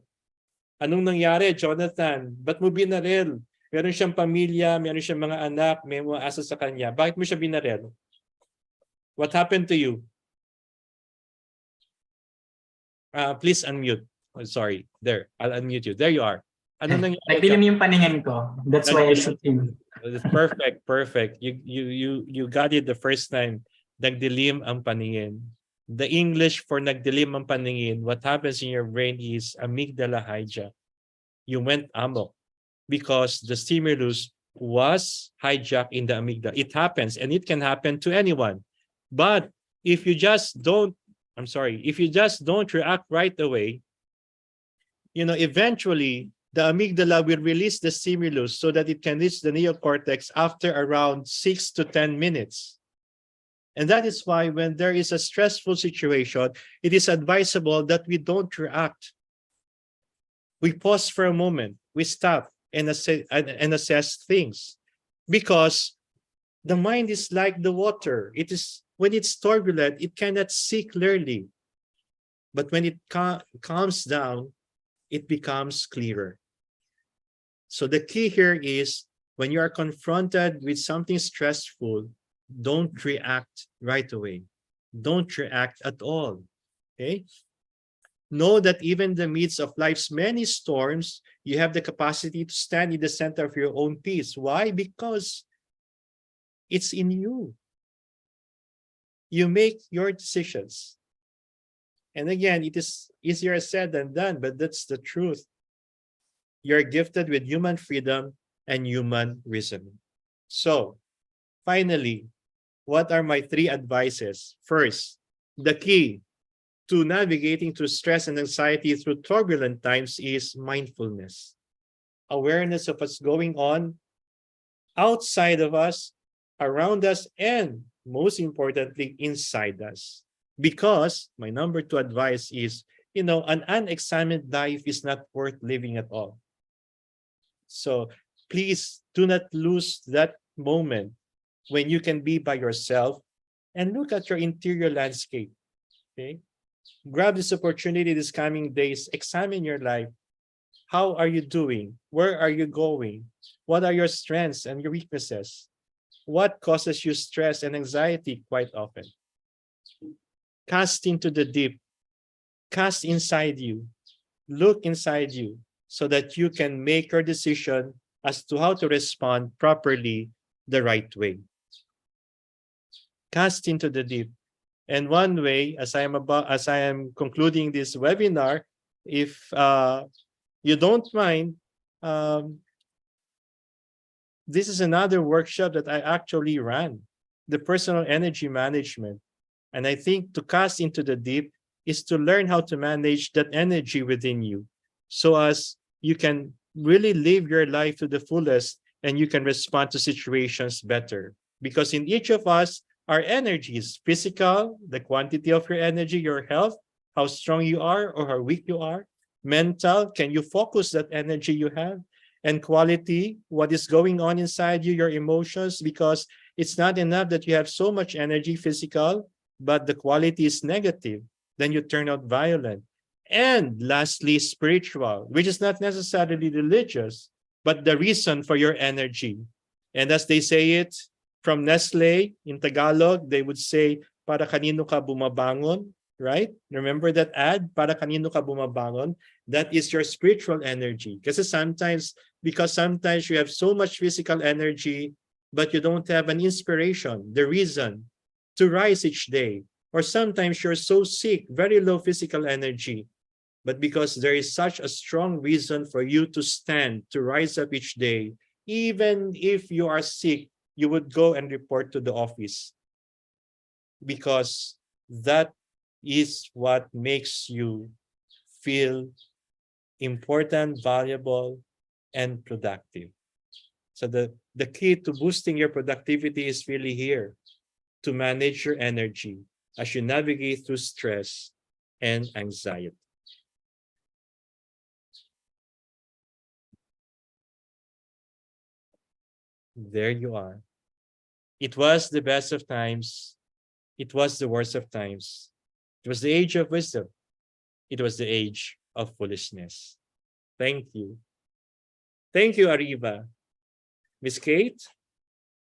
Anong nangyari, Jonathan? Ba't mo binaril? Meron siyang pamilya, meron siyang mga anak, may mga asa sa kanya. Bakit mo siya binaril? What happened to you? Please unmute. Oh, sorry. There, I'll unmute you. There you are. Ano nangyari? Nagdilim yung paningin ko. That's why I shoot him. Perfect, perfect. You got it the first time. Nagdilim ang paningin. The English for nagdilim ang paningin, what happens in your brain is amygdala hijack. You went amok because the stimulus was hijacked in the amygdala. It happens, and it can happen to anyone. But if you just don't, if you just don't react right away, eventually the amygdala will release the stimulus so that it can reach the neocortex after around 6 to 10 minutes. And that is why when there is a stressful situation, it is advisable that we don't react. We pause for a moment, we stop and assess things. Because the mind is like the water. It is, when it's turbulent, it cannot see clearly. But when it calms down, it becomes clearer. So the key here is, when you are confronted with something stressful, don't react right away. Don't react at all. Okay? Know that even in the midst of life's many storms, you have the capacity to stand in the center of your own peace. Why? Because it's in you. You make your decisions. And again, it is easier said than done, but that's the truth. You're gifted with human freedom and human reasoning. So, finally, what are my 3 advices? First, the key to navigating through stress and anxiety through turbulent times is mindfulness. Awareness of what's going on outside of us, around us, and most importantly, inside us. Because my number 2 advice is, an unexamined life is not worth living at all. So please do not lose that moment when you can be by yourself and look at your interior landscape. Okay? Grab this opportunity this coming days. Examine your life. How are you doing? Where are you going? What are your strengths and your weaknesses? What causes you stress and anxiety quite often? Cast into the deep. Cast inside you. Look inside you so that you can make your decision as to how to respond properly the right way. Cast into the deep. And one way, as I am concluding this webinar, if you don't mind, this is another workshop that I actually ran, the personal energy management. And I think to cast into the deep is to learn how to manage that energy within you, so as you can really live your life to the fullest and you can respond to situations better. Because in each of us, our energy is physical, the quantity of your energy, your health, how strong you are or how weak you are. Mental, can you focus that energy you have? And quality, what is going on inside you, your emotions, because it's not enough that you have so much energy, physical, but the quality is negative. Then you turn out violent. And lastly, spiritual, which is not necessarily religious, but the reason for your energy. And as they say it, from Nestle in Tagalog, they would say, para kanino ka bumabangon, right? Remember that ad? Para kanino ka bumabangon? That is your spiritual energy. Because sometimes you have so much physical energy, but you don't have an inspiration, the reason to rise each day. Or sometimes you're so sick, very low physical energy, but because there is such a strong reason for you to stand, to rise up each day, even if you are sick, you would go and report to the office, because that is what makes you feel important, valuable, and productive. So the key to boosting your productivity is really here, to manage your energy as you navigate through stress and anxiety. There you are. It was the best of times. It was the worst of times. It was the age of wisdom. It was the age of foolishness. Thank you. Thank you, Ariva. Miss Kate?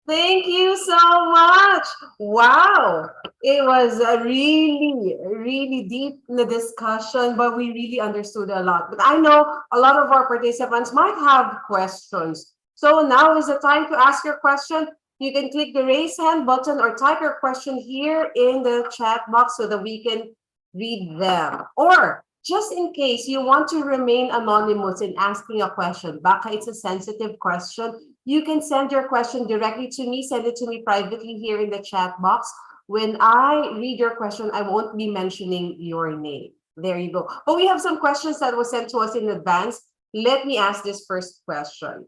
Thank you so much. Wow. It was a really, really deep in the discussion, but we really understood a lot. But I know a lot of our participants might have questions. So now is the time to ask your question. You can click the raise hand button or type your question here in the chat box so that we can read them. Or just in case you want to remain anonymous in asking a question, baka it's a sensitive question, you can send your question directly to me, send it to me privately here in the chat box. When I read your question, I won't be mentioning your name. There you go. But we have some questions that were sent to us in advance. Let me ask this first question.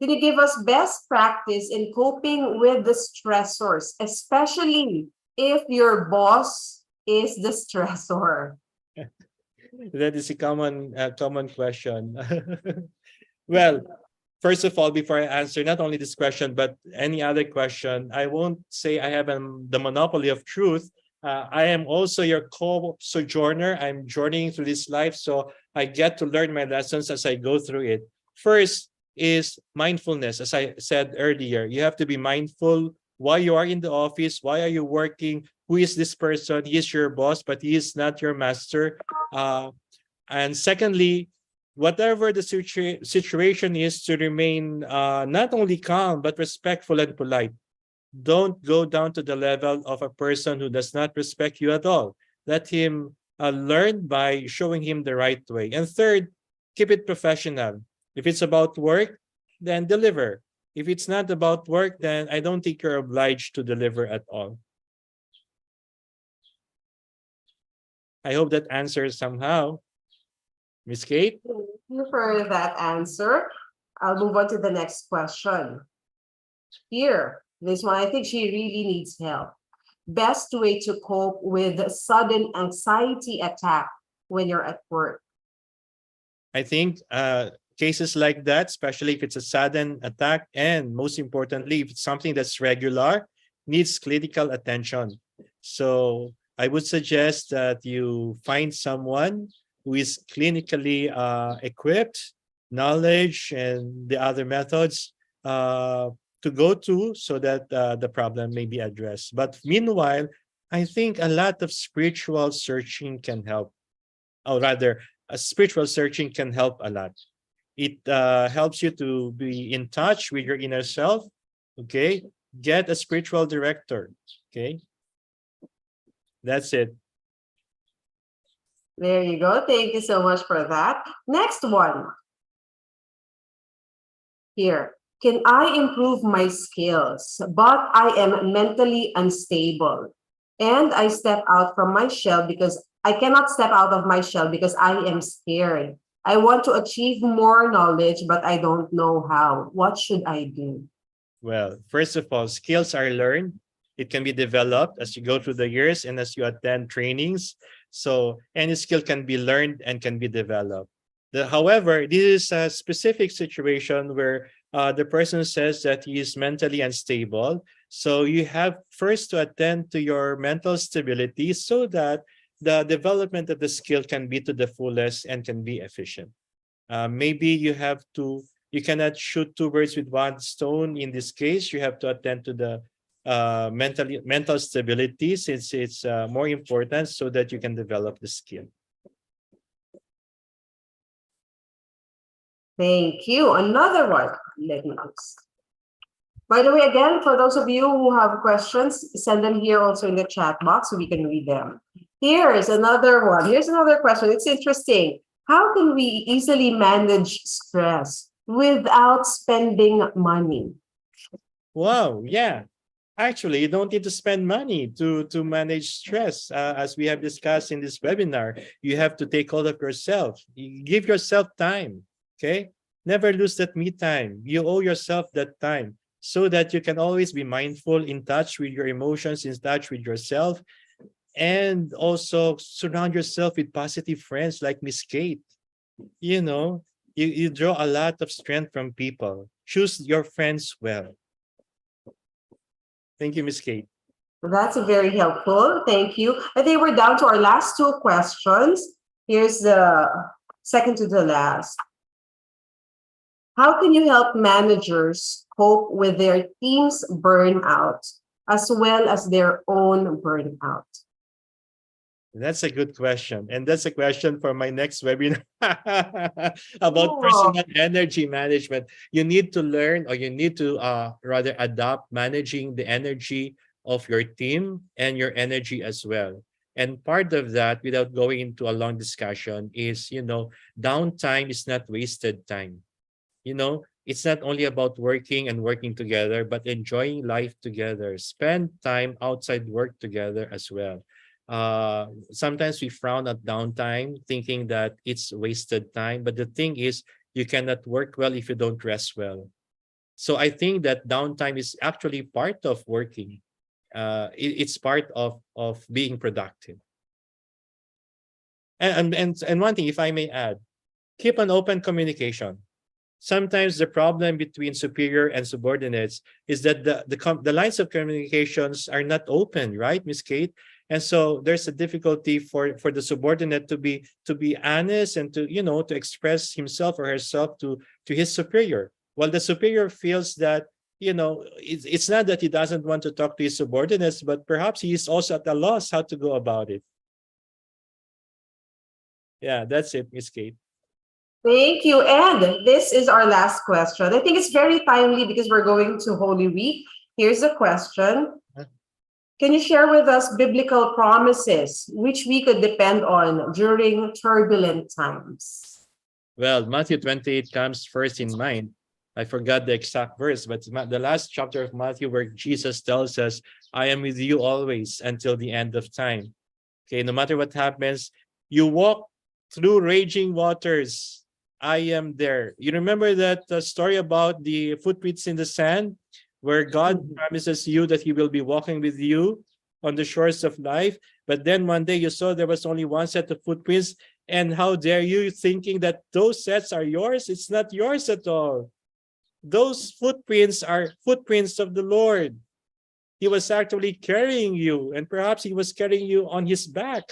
Can you give us best practice in coping with the stressors, especially if your boss is the stressor? That is a common question. Well, first of all, before I answer not only this question, but any other question, I won't say I have the monopoly of truth. I am also your co-sojourner. I'm journeying through this life, so I get to learn my lessons as I go through it. First is mindfulness. As I said earlier, you have to be mindful why you are in the office, why are you working, who is this person? He is your boss, but he is not your master. And secondly, whatever the situation is, to remain not only calm, but respectful and polite. Don't go down to the level of a person who does not respect you at all. Let him learn by showing him the right way. And third, keep it professional. If it's about work, then deliver. If it's not about work, then I don't think you're obliged to deliver at all. I hope that answers somehow. Miss Kate? Thank you for that answer. I'll move on to the next question. Here, this one, I think she really needs help. Best way to cope with a sudden anxiety attack when you're at work? I think cases like that, especially if it's a sudden attack, and most importantly, if it's something that's regular, needs clinical attention. So I would suggest that you find someone who is clinically equipped, knowledge, and the other methods to go to so that the problem may be addressed. But meanwhile, I think a lot of spiritual searching can help. Or rather, spiritual searching can help a lot. It helps you to be in touch with your inner self. Okay, get a spiritual director. Okay, that's it. There you go. Thank you so much for that. Next one. Here. Can I improve my skills, but I am mentally unstable? And I step out from my shell because I cannot step out of my shell because I am scared. I want to achieve more knowledge, but I don't know how. What should I do? Well, first of all, skills are learned. It can be developed as you go through the years and as you attend trainings. So any skill can be learned and can be developed. However, this is a specific situation where the person says that he is mentally unstable. So you have first to attend to your mental stability so that the development of the skill can be to the fullest and can be efficient. Maybe you cannot shoot two birds with one stone. In this case, you have to attend to the mental stability, since it's more important, so that you can develop the skill. Thank you. Another one. Let me ask. By the way, again, for those of you who have questions, send them here also in the chat box so we can read them. Here's another one. Here's another question. It's interesting. How can we easily manage stress without spending money? Wow, yeah. Actually, you don't need to spend money to manage stress. As we have discussed in this webinar, you have to take hold of yourself. You give yourself time, okay? Never lose that me time. You owe yourself that time so that you can always be mindful, in touch with your emotions, in touch with yourself, and also surround yourself with positive friends like Miss Kate. You know, you draw a lot of strength from people. Choose your friends well. Thank you, Miss Kate. That's very helpful. Thank you. I think we're down to our last two questions. Here's the second to the last. How can you help managers cope with their team's burnout as well as their own burnout? That's a good question. And that's a question for my next webinar about personal energy management. You need to learn, or you need to rather adopt managing the energy of your team and your energy as well. And part of that, without going into a long discussion, is, downtime is not wasted time. It's not only about working and working together, but enjoying life together. Spend time outside work together as well. Sometimes we frown at downtime, thinking that it's wasted time. But the thing is, you cannot work well if you don't rest well. So I think that downtime is actually part of working. It's part of being productive. And one thing, if I may add, keep an open communication. Sometimes the problem between superior and subordinates is that the lines of communications are not open, right, Miss Kate? And so there's a difficulty for the subordinate to be honest and to express himself or herself to his superior. While the superior feels that it's not that he doesn't want to talk to his subordinates, but perhaps he is also at a loss how to go about it. Yeah, that's it, Miss Kate. Thank you. And this is our last question. I think it's very timely because we're going to Holy Week. Here's the question. Can you share with us biblical promises which we could depend on during turbulent times? Well, Matthew 28 comes first in mind. I forgot the exact verse, but the last chapter of Matthew where Jesus tells us, I am with you always until the end of time. Okay, no matter what happens, you walk through raging waters, I am there. You remember that story about the footprints in the sand, where God promises you that he will be walking with you on the shores of life. But then one day you saw there was only one set of footprints. And how dare you thinking that those sets are yours? It's not yours at all. Those footprints are footprints of the Lord. He was actually carrying you, and perhaps he was carrying you on his back.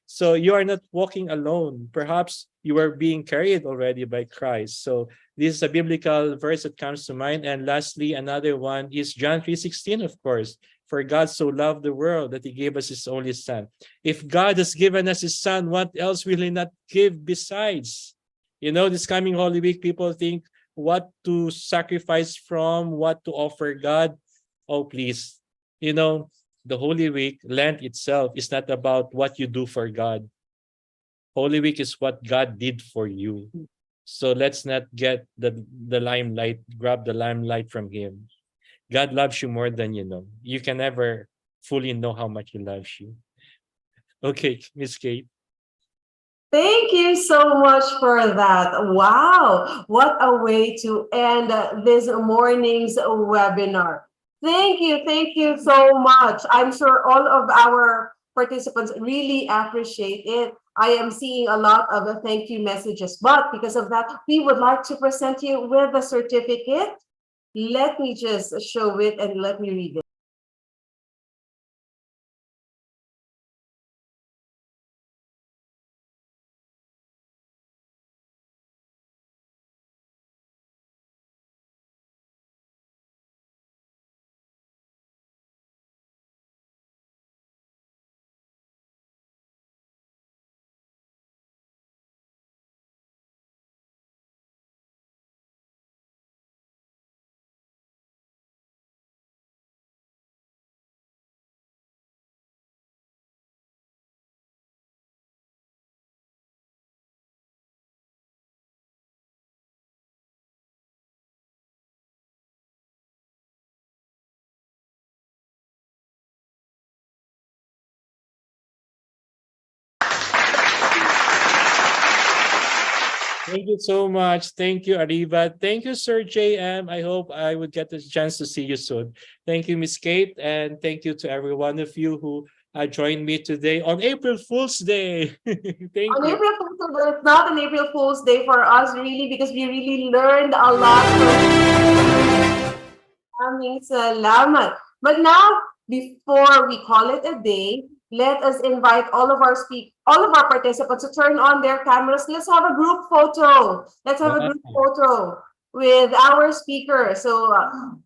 So you are not walking alone. Perhaps you are being carried already by Christ. So this is a biblical verse that comes to mind. And lastly, another one is John 3:16, of course. For God so loved the world that he gave us his only son. If God has given us his son, what else will he not give besides? This coming Holy Week, people think what to sacrifice from, what to offer God. Oh, please. The Holy Week, Lent itself, is not about what you do for God. Holy Week is what God did for you. So let's not get the limelight, grab the limelight from him. God loves you more than you know. You can never fully know how much he loves you. Okay, Miss Kate. Thank you so much for that. Wow, what a way to end this morning's webinar. Thank you so much. I'm sure all of our participants really appreciate it. I am seeing a lot of thank you messages, but because of that, we would like to present you with a certificate. Let me just show it and let me read it. Thank you so much. Thank you, Ariva. Thank you, Sir JM. I hope I would get the chance to see you soon. Thank you, Miss Kate, and thank you to every one of you who joined me today on April Fool's Day. Thank On you. April Fool's Day, but it's not an April Fool's Day for us, really, because we really learned a lot from Maraming salamat. But now, before we call it a day, let us invite all of our participants to turn on their cameras. Let's have a group photo. Let's have a group photo with our speaker. So,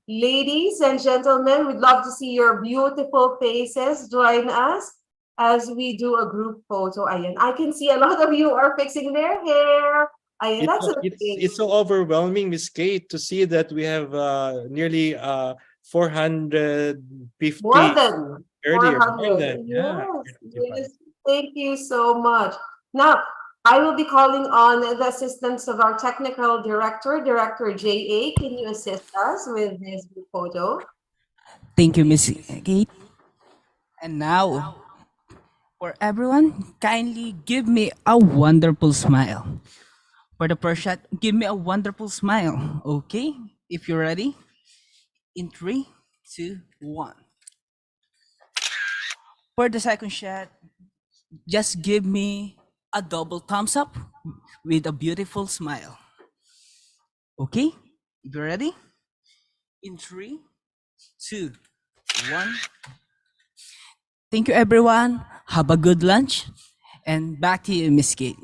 ladies and gentlemen, we'd love to see your beautiful faces. Join us as we do a group photo. Ayan, I can see a lot of you are fixing their hair. Ayan, that's It's so overwhelming, Miss Kate, to see that we have nearly 450 more than earlier. 400. Yes. Thank you so much. Now, I will be calling on the assistance of our technical director, Director JA. Can you assist us with this group photo? Thank you, Miss Kate. And now, for everyone, kindly give me a wonderful smile. For the first shot, give me a wonderful smile. Okay? If you're ready, in 3, 2, 1. For the second shot, just give me a double thumbs up with a beautiful smile. Okay? If you're ready, in 3, 2, 1. Thank you, everyone. Have a good lunch. And back to you, Miss Kate.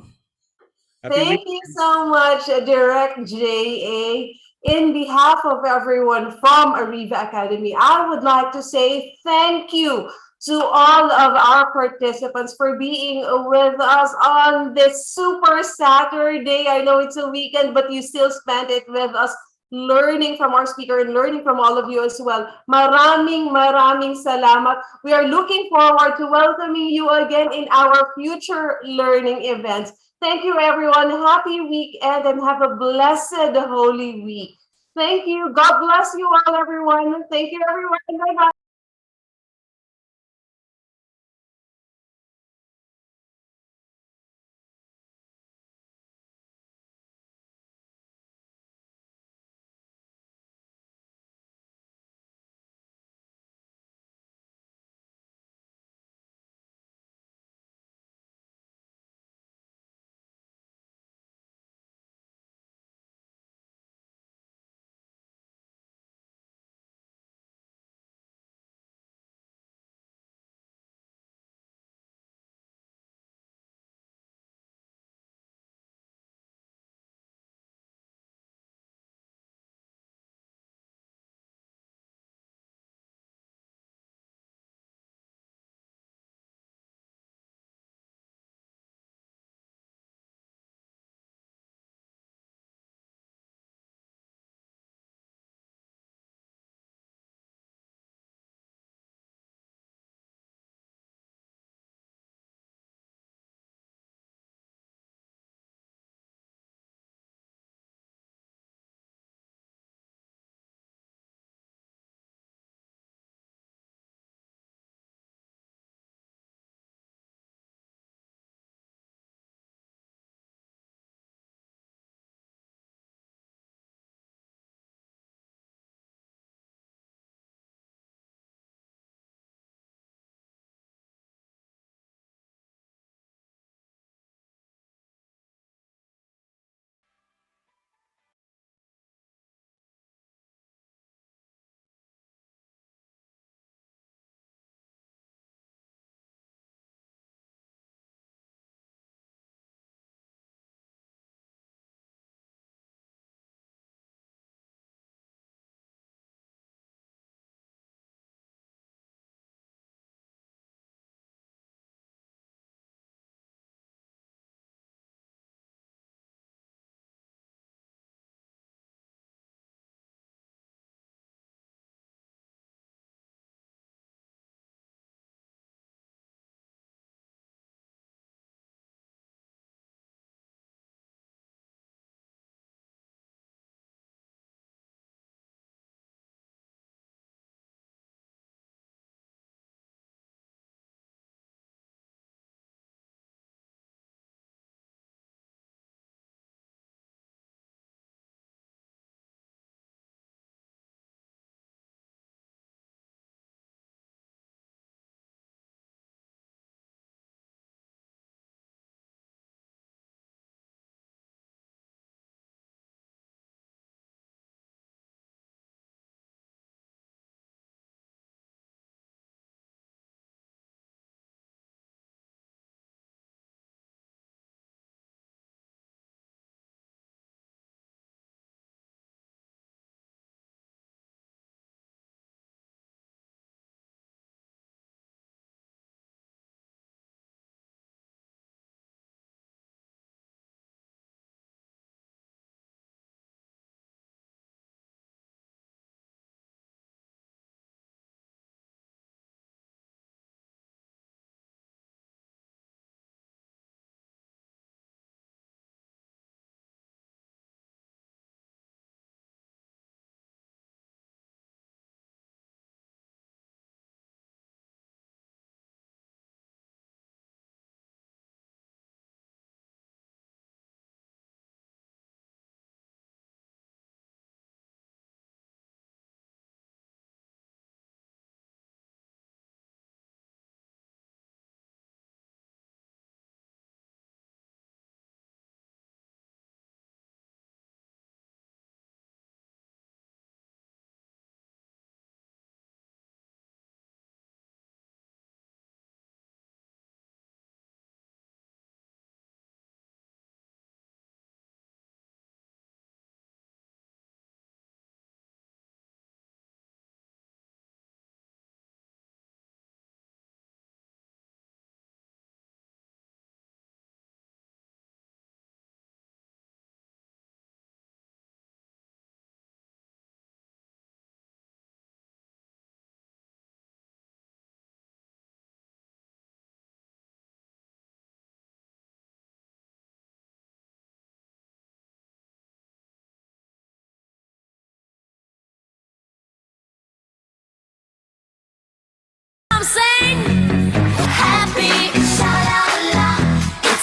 Thank you so much, Direct JA. In behalf of everyone from Ariva Academy, I would like to say thank you to all of our participants for being with us on this super Saturday. I know it's a weekend, but you still spent it with us, learning from our speaker and learning from all of you as well. Maraming salamat. We are looking forward to welcoming you again in our future learning events. Thank you, everyone. Happy weekend and have a blessed Holy Week. Thank you. God bless you all, everyone. Thank you, everyone. Bye-bye.